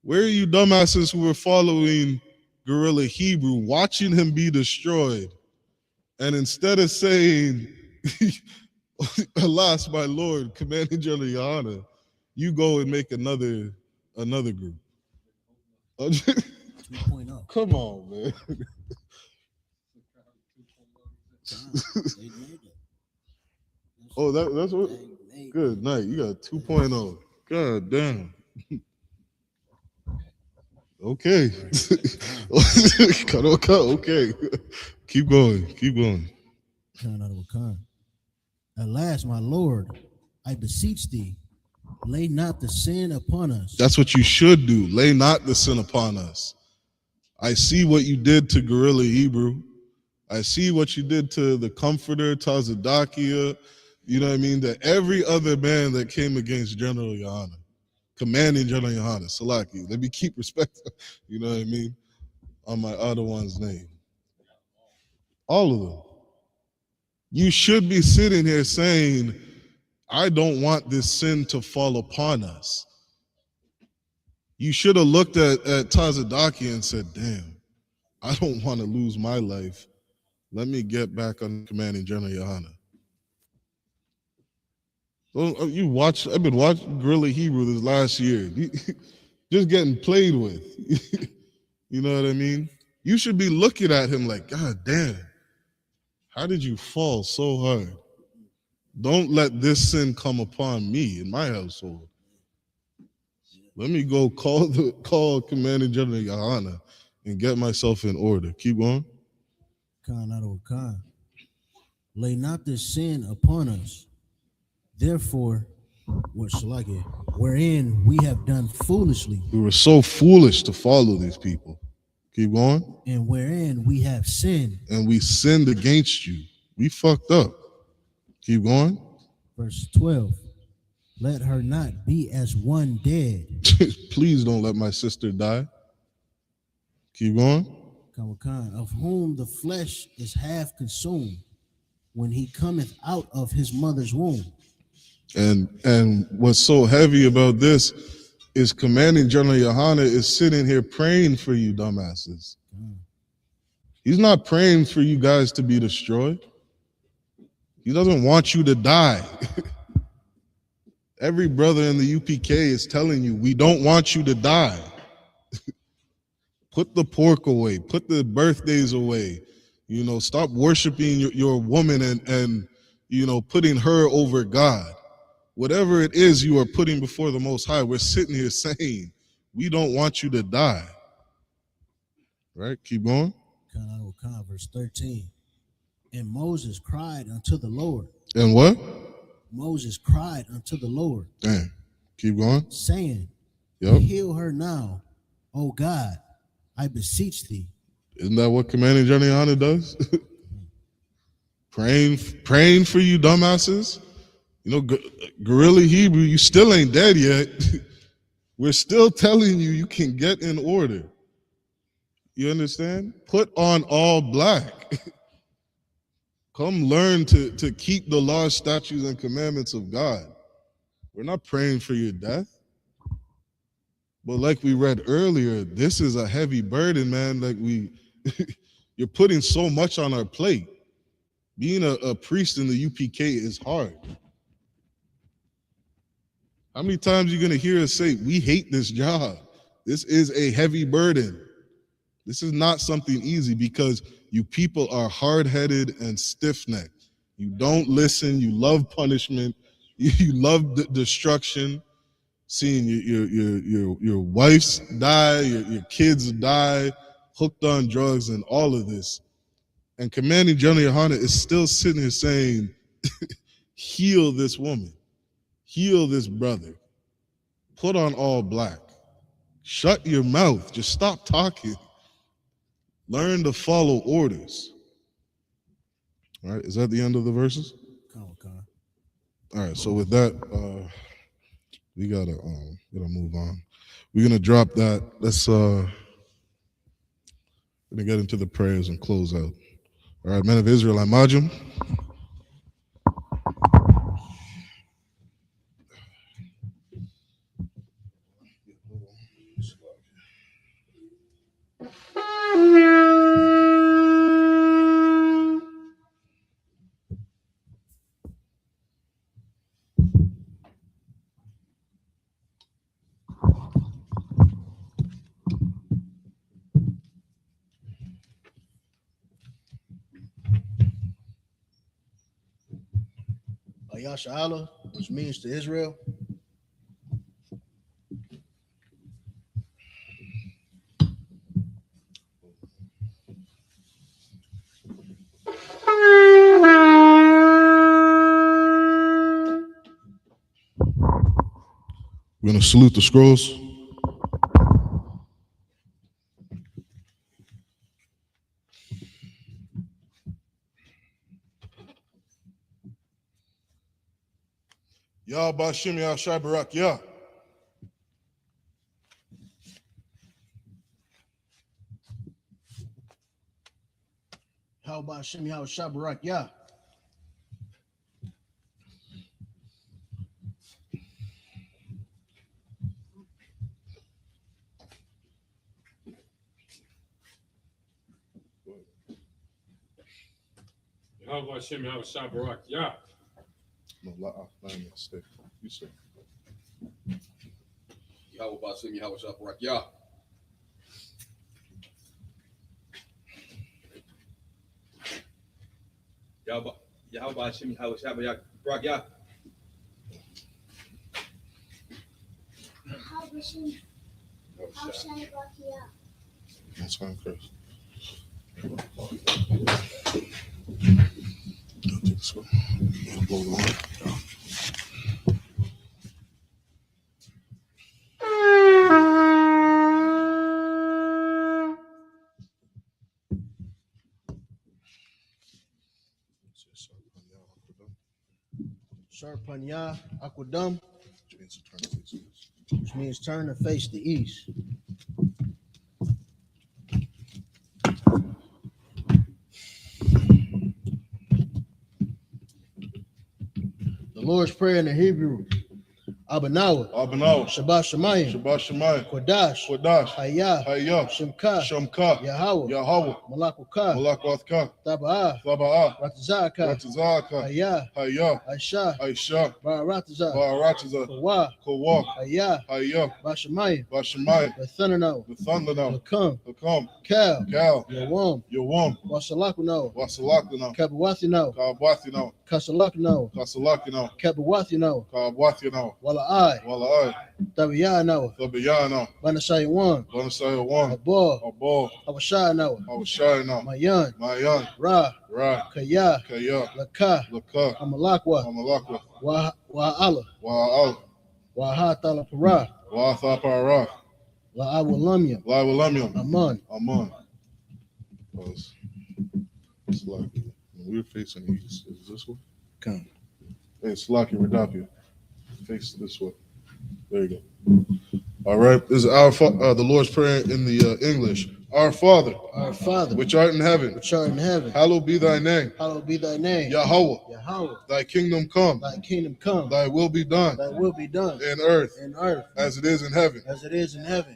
Where are you dumbasses who were following Gorilla Hebrew, watching him be destroyed? And instead of saying, alas, my Lord, commanding General Yohana, you go and make another group. 2.0. Come on, man. Oh, that's what? Good night. You got 2.0. God damn. Okay. Cut. Okay. Keep going. Alas, my Lord, I beseech thee, lay not the sin upon us. That's what you should do. Lay not the sin upon us. I see what you did to Gorilla Hebrew. I see what you did to the Comforter, Tazadakia. You know what I mean? That every other man that came against General Yohana, commanding General Yohana, Salaki. Let me keep respect, you know what I mean, on my other one's name. All of them. You should be sitting here saying, I don't want this sin to fall upon us. You should have looked at Tazadaki and said, damn, I don't want to lose my life. Let me get back on commanding General Yohana. So I've been watching Gorilla Hebrew this last year. Just getting played with. You know what I mean? You should be looking at him like, God damn, how did you fall so hard? Don't let this sin come upon me in my household. Let me go call Commander General Yohana and get myself in order. Keep going. Lay not this sin upon us. Therefore, wherein we have done foolishly. We were so foolish to follow these people. Keep going. And wherein we have sinned. And we sinned against you. We fucked up. Keep going. Verse 12. Let her not be as one dead. Please don't let my sister die. Keep going. Of whom the flesh is half consumed when he cometh out of his mother's womb. And what's so heavy about this is commanding General Yohana is sitting here praying for you dumbasses. He's not praying for you guys to be destroyed. He doesn't want you to die. Every brother in the UPK is telling you, we don't want you to die. Put the pork away. Put the birthdays away. Stop worshiping your woman and putting her over God. Whatever it is you are putting before the Most High, we're sitting here saying, we don't want you to die. Right? Keep going. Verse 13. And Moses cried unto the Lord. And what? Moses cried unto the Lord. Damn. Keep going. Saying, yep. Heal her now, O God, I beseech thee. Isn't that what Commanding Johnny Hanna does? praying for you dumbasses. Guerrilla Hebrew, you still ain't dead yet. We're still telling you can get in order. You understand? Put on all black. Come learn to keep the laws, statutes, and commandments of God. We're not praying for your death. But like we read earlier, this is a heavy burden, man. You're putting so much on our plate. Being a priest in the UPK is hard. How many times are you going to hear us say, we hate this job? This is a heavy burden. This is not something easy because you people are hard-headed and stiff-necked. You don't listen. You love punishment. You love destruction. Seeing your wives die, your kids die, hooked on drugs and all of this. And Commanding General Yohana is still sitting here saying, heal this woman. Heal this brother. Put on all black. Shut your mouth. Just stop talking. Learn to follow orders. All right, is that the end of the verses? Okay. All right, so with that, we gotta move on. We're gonna drop that. Let's gonna get into the prayers and close out. All right, men of Israel, Imagine. Yasha'Allah, which means to Israel. We're going to salute the scrolls. Yah Bashim Yah Shai Barak Yah. How about Shem Yah Shai Barak Yah? How about Shem Yah Shai Barak Yah? No, stay. You stay. Yahweh Bashem, Yahweh Shabarak Yah. Yahweh Bashem, Yahweh Shabarak Yah. That's fine, Chris. This one. Sharpanya Aquadum, which means turn to face the east. The Lord's Prayer in the Hebrew. Abanawa, Abanawa, Shabbat Shemayim, Shabbat Shemayim, Kodash, Kodash, Hayah, Hayah, Shemka, Shamka, Yahweh, Yahweh, Malakuka, Malakwathka, Taba'ah, Thaba'ah, Ratazaka, Ratazaka, Hayah, Hayah, Aisha, Aisha, Barataza, Barataza, Kawa, Kawa, Hayah, Hayah, Bashamayim, Bashamayim, Bethanano, the thunder now, Lakam, Hakam, Cal, Cal, Yawam, Yawam, Wasalakuno, Wasalakino, Kabawathino, Kawathino, Kasalakno, Kasalakino, Kabawathino, Kawathino, Wala'ai, Wala'ai, Tabiyano, Thabiyano, Banasayawan, Bonasaya one, Abor, Abol, Awashano, Awashayna, Mayan, Mayan, Ra, Ra, Kaya, Kaya, Laka, Laka, Amalakwa, Amalakwa, Wa'ala, Wa'al, Wahatala Para, Wa'athapara, La'awalamyam, La'awalamyam, Aman, Aman. Because it's like when we're facing the east, is this way? Come. It's Slaki Radapia. Face this way. There you go. All right. This is the Lord's Prayer in the English. Our Father, which art in heaven, hallowed be thy name. Yahweh, thy kingdom come. Thy will be done. In earth, as it is in heaven.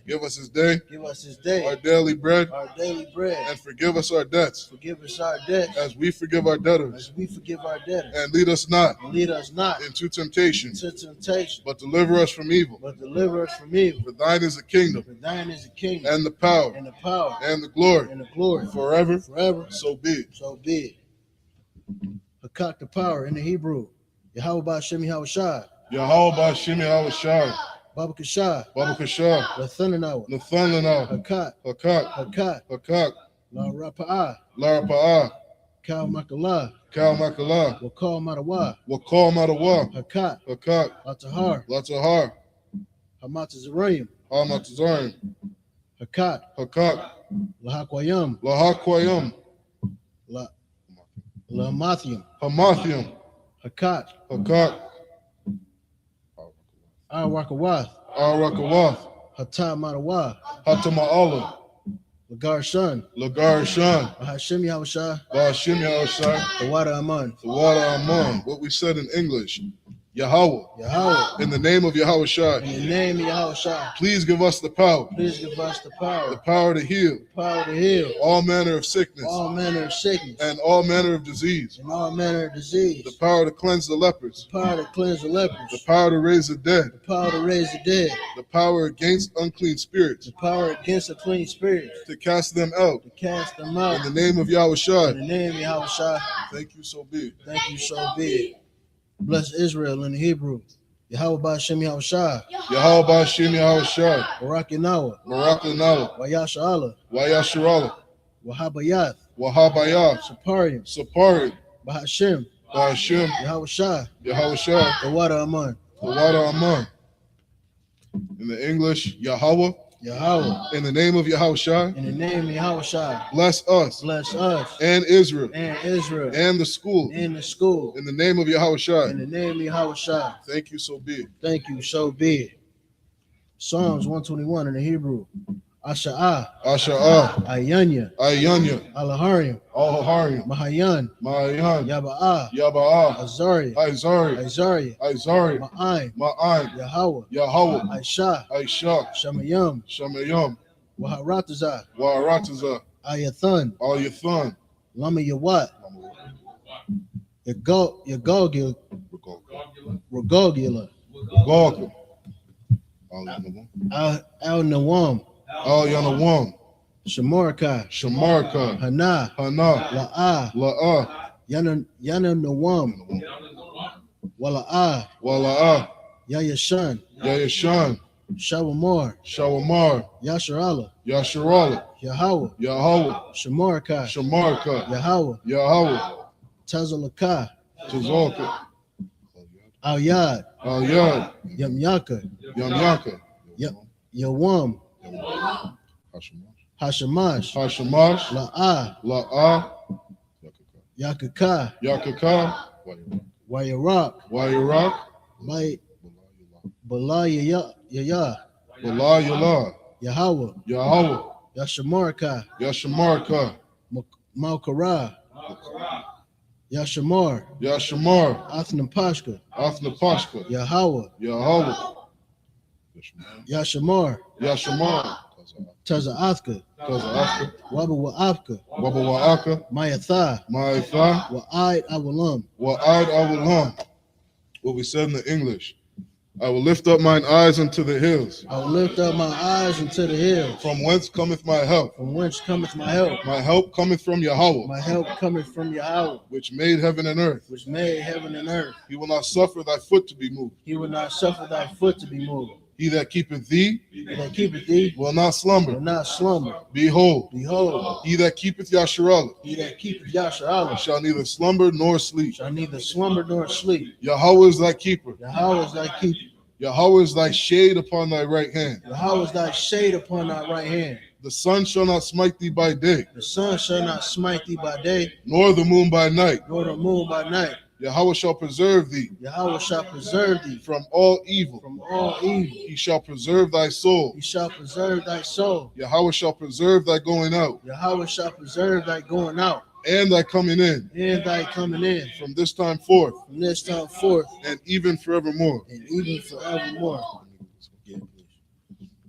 Give us this day. Our daily bread. And forgive us our debts. As we forgive our debtors. And lead us not. Into temptation. But deliver us from evil. For thine is the kingdom. And the power. And the glory, forever, so be it. Hakak the power in the Hebrew. Yahweh Ba'Shem Yahushai. Yahweh Ba'Shem Yahushai. Baba Kashah. Nathanael. Hakak. La Rapa'ah. Kal Makalah. Wakal Matawa. Hakak. Latahar. Hamatazarium. Hakat. Lahakwayam. Lamathium. Hakat. Arwakawath. Hatah Matawa. Hatama'ala. Lagar Shan. Bahashim Yahushai. The water Aman. What we said in English. Yahweh. In the name of Yahushai. Please give us the power. The power to heal. All manner of sickness. And all manner of disease. The power to cleanse the lepers. The power to raise the dead. The power against unclean spirits. To cast them out. In the name of Yahushai. Thank you, so be it. Bless Israel in the Hebrew. Yahweh Ba'Shem Yahushai. Barak Yanawa. Wayasha Allah. Wahabayah. Saparium. Bahashim. Yahushai. The water Aman. In the English, Yahweh. In the name of Yahushai. Bless us. And Israel. And the school. In the name of Yahushai. Thank you, so be it. Psalms 121 in the Hebrew. Asha'ah. Ayanya. Alaharium. Mahayan. Yaba'ah. Azari. Ma'ain. Yahweh. Aisha. Shamayam. Waharataza. Ayathan. Lama Yawat. Yagogila. Al Nawam. Shamarka. Hana. La'ah. Yana Nawam. Wala'ah. Yayashan. Shawamar. Yasharala. Yahweh. Shamarka. Yahweh. Tazalaka. Al-Yad. Yamyaka. Yawam. Hashamash. La'ah. Yakaka. Wayarak. Balayaya. Yahweh. Yashamarka. Malkara. Yashamar, Yashamar, Athnapashka, Athnapashka, Yahweh, Yahweh, Yashamar, Yashamar, Tazaathka, Tazaathka, Wabawaafka, Wabawaaka, Mayatha, Ma'itha, Wa'id Awalam. Wa'ad Awalam. What we said in the English. I will lift up mine eyes unto the hills. I will lift up my eyes unto the hills. From whence cometh my help? From whence cometh my help? My help cometh from Yahweh. My help cometh from Yahweh, Which made heaven and earth. which made heaven and earth. He will not suffer thy foot to be moved. He will not suffer thy foot to be moved. He that keepeth thee He that keepeth thee will not slumber. will not slumber. Behold, Behold, he that keepeth Yasharallah he that keepeth Yasharallah shall neither slumber nor sleep. shall neither slumber nor sleep. Yahweh is thy keeper. Yahweh is thy keeper. Yahweh is thy shade upon thy right hand. Yahweh is thy shade upon thy right hand. The sun shall not smite thee by day, The sun shall not smite thee by day, nor the moon by night. nor the moon by night. Yahweh shall preserve thee Yahweh shall preserve thee from all evil. from all evil. He shall preserve thy soul. He shall preserve thy soul. Yahweh shall preserve thy going out Yahweh shall preserve thy going out and thy coming in and thy coming in from this time forth from this time forth and even forevermore. and even forevermore.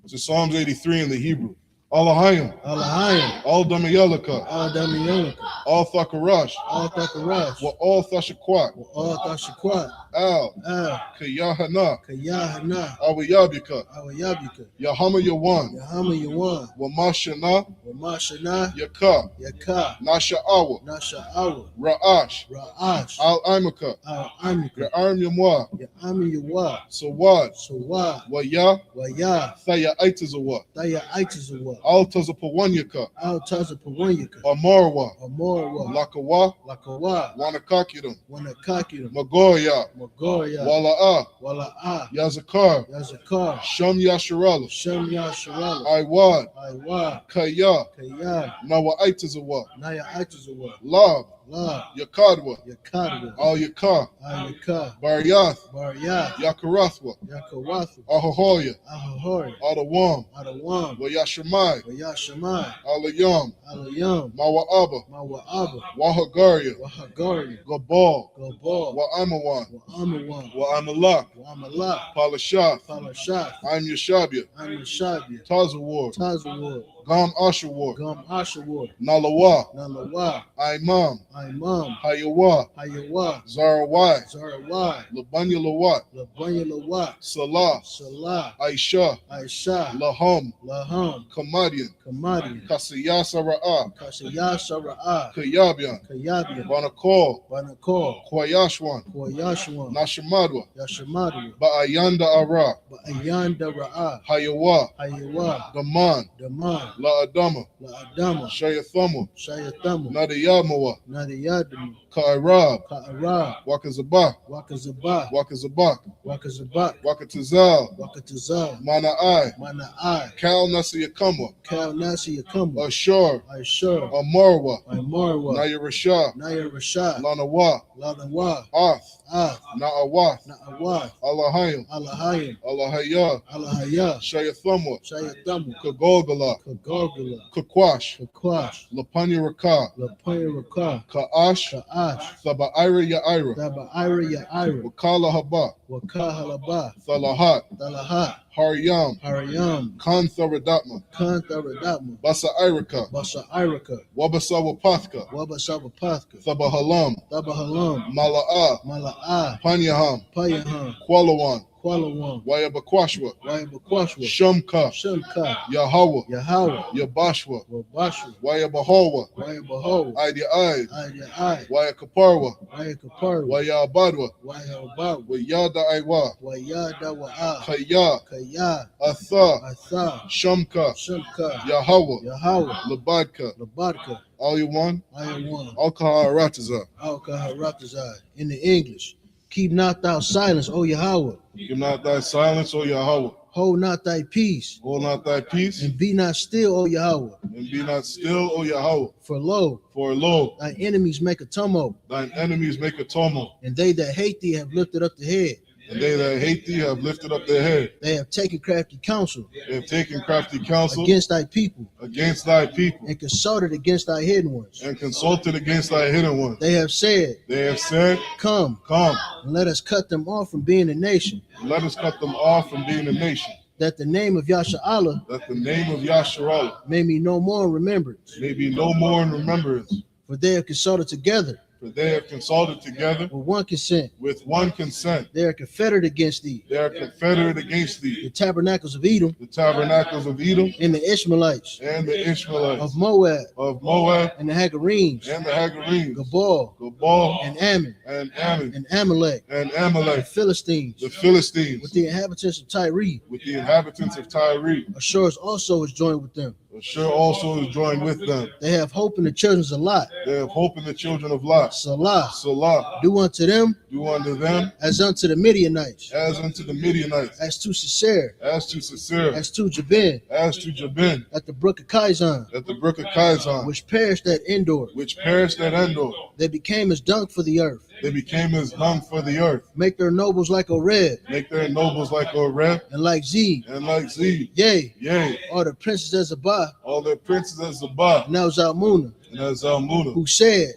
This is Psalms 83 in the Hebrew. Alahayim, Alahayim, all Damayalaka, all Damiyonika, all Thakarash, all Thakarash, wa all Thashakwat, all Thashakwat, Al, Al, Kayahana, Kayahana, Awiyabika, Awayabika, Yahama Yawan, Yahama Yawan, wa Mashana, Wamashana, Yaka, Yaka, Nasha Awa, Nasha Awa, Ra'ash, Ra'ash, Al Imaka, Al Amika, Ya'arm Yamwa, Ya'ami Yawa, Sawad, Sawa, Waya, Waya, Thaya Aitazawa, Thaya Aitazawa, Al Tazapawanyaka, Al Tazapawanyaka, Amarwa, Amorwa, Lakawa, Lakawa, Wanakakiram, Wanakakiram, Magoya, Magoya, Wala'a, Wala'a, Yazakar, Yazakar, Sham Yasharala, Shem Yasharala, Iwad, Iwa, Kaya, Kaya, Nawa Aitazawa, Naya Aitazawa, Lab, La, Yakadwa, Yakadwa, Al Yaka, Ayaka, Baryath, Baryath, Yakarathwa, Yakawathu, Ahohoya, Ahahori, Adawam, Adawam, Wayashamai, Wayashamai, Alayam, Alayam, Mawa'aba, Mawa'aba, Wahagaria, Wahagaria, Gabal, Gobal, Wa'amawan, Wa'amawan, Wa'amalak, Wa'amalak, Palashath, Palashath, I'm Yashabia, Amishabia, Tazawar, Tazawar, Gam Ashawar, Gum Ashawar, Nalawa, Nalawa, Imam, Imam, Hayawa, Hayawa, Zarawai, Zarawai, Labanya Lawat, Labanya Lawat, Salah, Salah, Aisha, Aisha, Laham, Laham, Kamadian, Kamadi, Kasiyasa Ra'ah, Kashayasha Ra'ah, Kayabian, Kayabian, Banakol, Banakor, Kwayashwan, Koyashwan, Nashamadwa, Yashamadu, Ba'ayanda Ara, Ba'ayanda Ra'ah, Hayawa, Hayawa, Daman, Daman, La Adama, La Adama, Shayathamu, Shayathamu, Nadiyamawa, Nadiyadamu, Ka'irab, Ka'arab, Wakazabah, Wakazabah, Wakazabak, Wakazabak, Wakatazal, Wakatazal, Mana'ai, Mana'ai, Kal Nasiyakamwa, Kal Nasi Yakamwa, Ashur, Ashur, Amarwa, Marwa, Nayarashah, Naya Rashad, Lanawa, Lanawa, Ath, Ah, Na'awath, Na'awath, Allahayim, Alahayim, Allahayah, Alahaya, Shayathamwa, Shayathamu, Kagolgala, Kagogula, Kakwash, Kakwash, Lapanya Rakah, Lapaya Rakah, Ka'ash, Ka'ash, Thaba'ira Ya'ira, Daba Ira Ya'ira, Wakala Haba, Wakahalaba, Thalahat, Dalahat, Haryam, Haryam, Kantharadatma, Kantharadatma, Basa Irika, Basa Irika, Wabasawapathka, Wabasabapathka, Thabahalam, Dabahalam, Mala'ah, Mala'ah, Panyaham, Payaham, Qualawan, Kualawan, Wayabakwashwa, Wayabakwashwa, Shumka, Shemka, Yahweh, Yahweh, Yabashwa, Wabashwa, Wayabahawa, Wayabaho, Ida Ai, Aya, Wayakaparwa, Wayakaparu, Wayabadwa, Wayabawa, Wayada Aiwa, Wayada Wa'a, Kaya, Kaya, Atha, Atha, Shumka, Shemka, Yahweh, Yahweh, Labadka, Labadka, all you want, Ayawan, Alkaharataza. Alkaharatazai. In the English, keep not thou silence, O Yahweh. Give not thy silence, O Yahweh. Hold not thy peace, Hold not thy peace, and be not still, O Yahweh. and be not still, O Yahweh. For lo, For lo, thy enemies make a tumult, thine enemies make a tumult, and they that hate thee have lifted up the head. And they that hate thee have lifted up their head. They have taken crafty counsel. They have taken crafty counsel Against thy people. Against thy people. And consulted against thy hidden ones. And consulted against thy hidden ones. They have said. They have said. Come. Come. And let us cut them off from being a nation. Let us cut them off from being a nation. That the name of Yasha'Allah. That the name of Yasha'Allah. May be no more in remembrance. May be no more in remembrance. For they have consulted together. For they have consulted together with one consent. With one consent. They are confederate against thee. They are confederate against thee. The tabernacles of Edom. The tabernacles of Edom. And the Ishmaelites. And the Ishmaelites. Of Moab. Of Moab. And the Hagarenes. And the Hagarenes. Gabal. Gabal. And Ammon. And Ammon. And Amalek. And Amalek. The Philistines. The Philistines. With the inhabitants of Tyre. With the inhabitants of Tyre. Ashur also is joined with them. Ashur also is joined with them. They have hope in the children of Lot. They have hope in the children of Lot. Salah. Salah. Do unto them. Do unto them. As unto the Midianites. As unto the Midianites. As to Sisera. As to Sisera. As to Jabin. As to Jabin. At the brook of Kizon. At the brook of Kizon. Which perished at Endor. Which perished at Endor. They became as dung for the earth. They became as dung for the earth. Make their nobles like Oreb. Make their nobles like Oreb. And like Zeb. And like Zeb. Yea. Yea. All the princes as Zabah. All their princes as Zabah. Now Zalmunna. And as Zalmunna. Who said.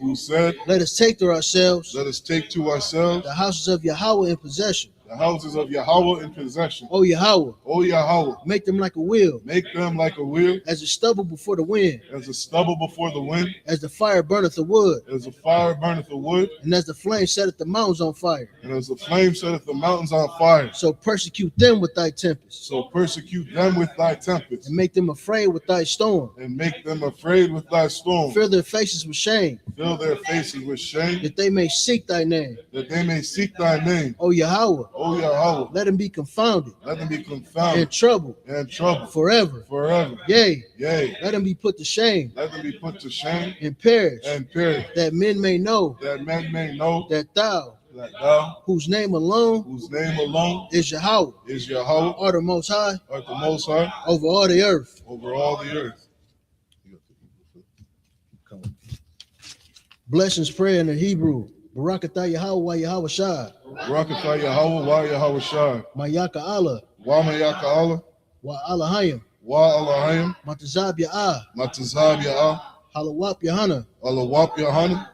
Let us take to ourselves. Let us take to ourselves. The houses of Yahweh in possession. The houses of Yahweh in possession. O Yahweh. O Yahweh. Make them like a wheel. Make them like a wheel. As a stubble before the wind. As a stubble before the wind. As the fire burneth the wood. As the fire burneth the wood. And as the flame setteth the mountains on fire. And as the flame setteth the mountains on fire. So persecute them with thy tempest. So persecute them with thy tempest. And make them afraid with thy storm. And make them afraid with thy storm. Fill their faces with shame. Fill their faces with shame. That they may seek thy name. That they may seek thy name. O Yahweh. O Yahweh. Let them be confounded. Let them be confounded. And troubled. And troubled. Forever. Forever. Yea. Yea. Let them be put to shame. Let them be put to shame. And perish. And perish. That men may know. That men may know. That thou. That thou. Whose name alone. Whose name alone. Is Yahweh. Is Yahweh. Art the most high. Art the most high. Over all the earth. Over all the earth. Blessings prayer in the Hebrew. Barakatah Yahweh wa Yahweh Shai. Barakatah Yahweh wa Yahweh Shai. Mayaka Allah. Wa Mayaka Allah. Wa Allahayim. Wa Allahayim. Matazab Ya'ah. Matazab Ya'ah. Halawap Yahana. Alawap Yahana.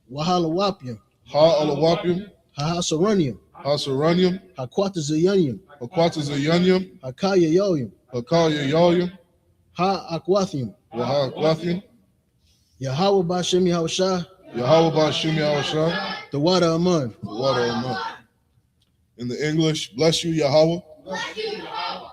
Wa Halawapyam. Ha Alawapyam. Ha Hasaranium. Hasaranium. Hakwata Zayanium. Hakwata Zayanium. Hakaya Yoyim. Hakaya Yoyim. Ha Akwathium. Wa Ha Akwathium. Yahweh Bashem Yahweh Shai. Yahweh Bashim Yahweh Shai. The water Aman. The water Aman. In the English, bless you, Yahweh.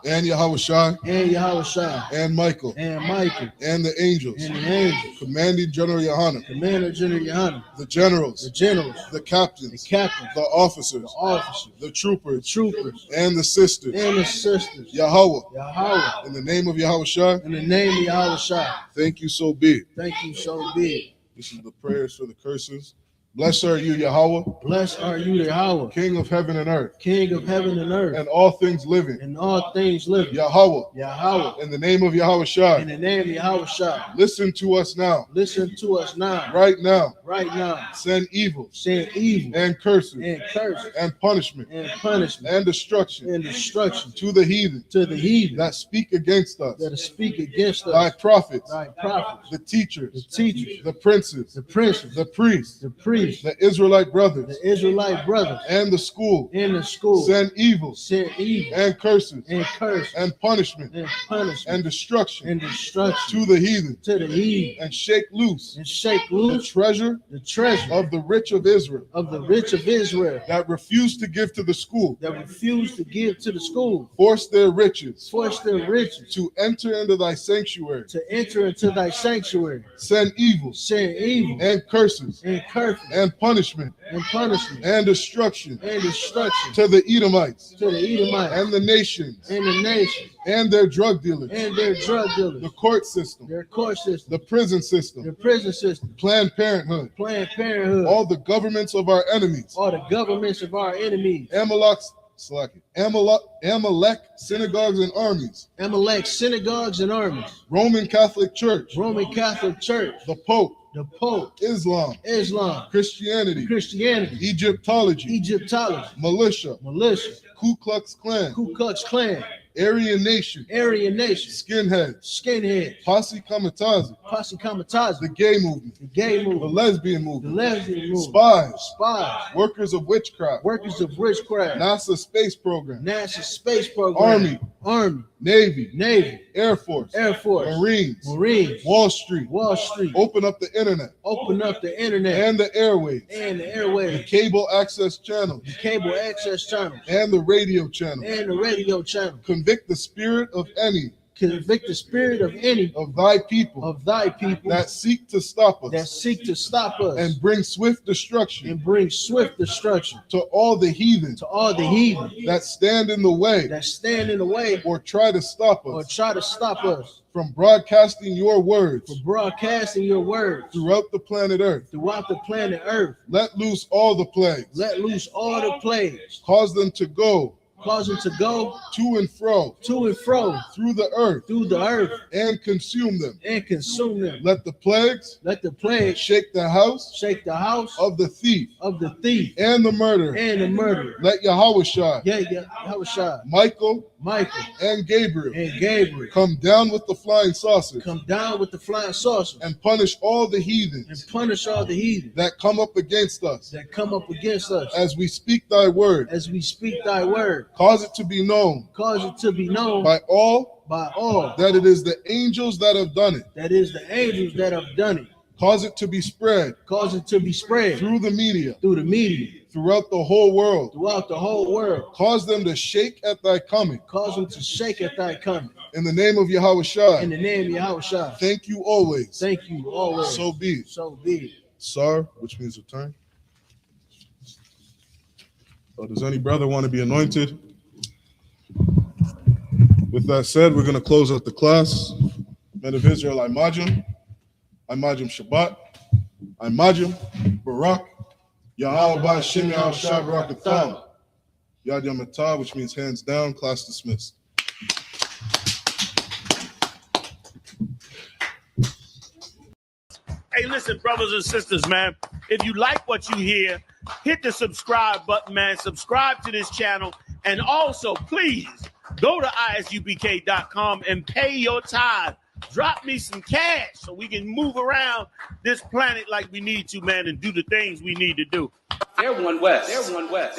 And Yahweh Shai. And Yahweh Shai. And Michael. And Michael. And the angels. And the angels. Commanding General Yohana. Commander General Yohana. The generals. The generals. The captains. The captains. The officers. The officers. The troopers. The troopers. And the sisters. And the sisters. Yahweh. Yahweh. In the name of Yahweh Shai. In the name of Yahweh Shai. Thank you, so be it. Thank you, so be it. This is the prayers for the curses. Blessed are you, Yahweh. Blessed are you, Yahweh. King of heaven and earth. King of heaven and earth. And all things living. And all things living. Yahweh. Yahweh. In the name of Yahweh Shai. In the name of Yahweh Shai. Listen to us now. Listen to us now. Right now. Right now. Send evil. Send evil. And curses. And curses. And punishment. And punishment. And destruction. And destruction. To the heathen. To the heathen. That speak against us. That speak against us. Thy prophets. Thy prophets. The teachers. The teachers. The princes. The princes. The priests. The priests. The Israelite brothers. The Israelite brothers. And the school. In the school. Send evil. Send evil. And curses. And curses. And punishment. And punishment. And destruction. And destruction. To the heathen. To the heathen. And shake loose. And shake The loose. treasure. The treasure. Of the rich of Israel. Of the rich of Israel. That refuse to give to the school. That refuse to give to the school. Force their riches. Force their riches. To enter into thy sanctuary. To enter into thy sanctuary. Send evil. Send evil. And curses. And curses. And punishment. And punishment. And destruction. And destruction. To the Edomites. To the Edomites. And the nations. And the nations. And their drug dealers. And their drug dealers. The court system. Their court system. The prison system. The prison system. Planned Parenthood. Planned Parenthood. All the governments of our enemies. All the governments of our enemies. Amalek synagogues and armies. Amalek synagogues and armies. Roman Catholic Church. Roman Catholic Church. The Pope. The Pope. Islam. Christianity. Egyptology. Militia. Ku Klux Klan. Aryan Nation. Skinheads. Posse Kamataza. The gay movement. The lesbian movement. Spies. Workers of witchcraft. NASA space program. Army. Navy. Air Force. Marines. Wall Street. Open up the internet. And the airwaves. The cable access channels. And the radio channel. Convict the spirit of any of thy people that seek to stop us and bring swift destruction to all the heathen that stand in the way or try to stop us from broadcasting your words throughout the planet Earth. Let loose all the plagues. Cause them to go to and fro through the earth and consume them. Let the plagues shake the house of the thief and the murderer. Let Yahushua Michael and Gabriel come down with the flying saucers and punish all the heathens that come up against us as we speak thy word. Cause it to be known by all that it is the angels that have done it. Cause it to be spread through the media throughout the whole world. Cause them to shake at thy coming. In the name of Yahushua. Thank you always. So be it. Sir, which means return. Does any brother want to be anointed? With that said, we're going to close out the class. Men of Israel, Imajim Shabbat, Imajim Barak, Yahweh Ba'Shem Yahushua Barakatham, Yad Yamatah, which means hands down. Class dismissed. Hey, listen, brothers and sisters, man. If you like what you hear, hit the subscribe button, man. Subscribe to this channel. And also, please, go to isupk.com and pay your tithe. Drop me some cash so we can move around this planet like we need to, man, and do the things we need to do. Everyone west.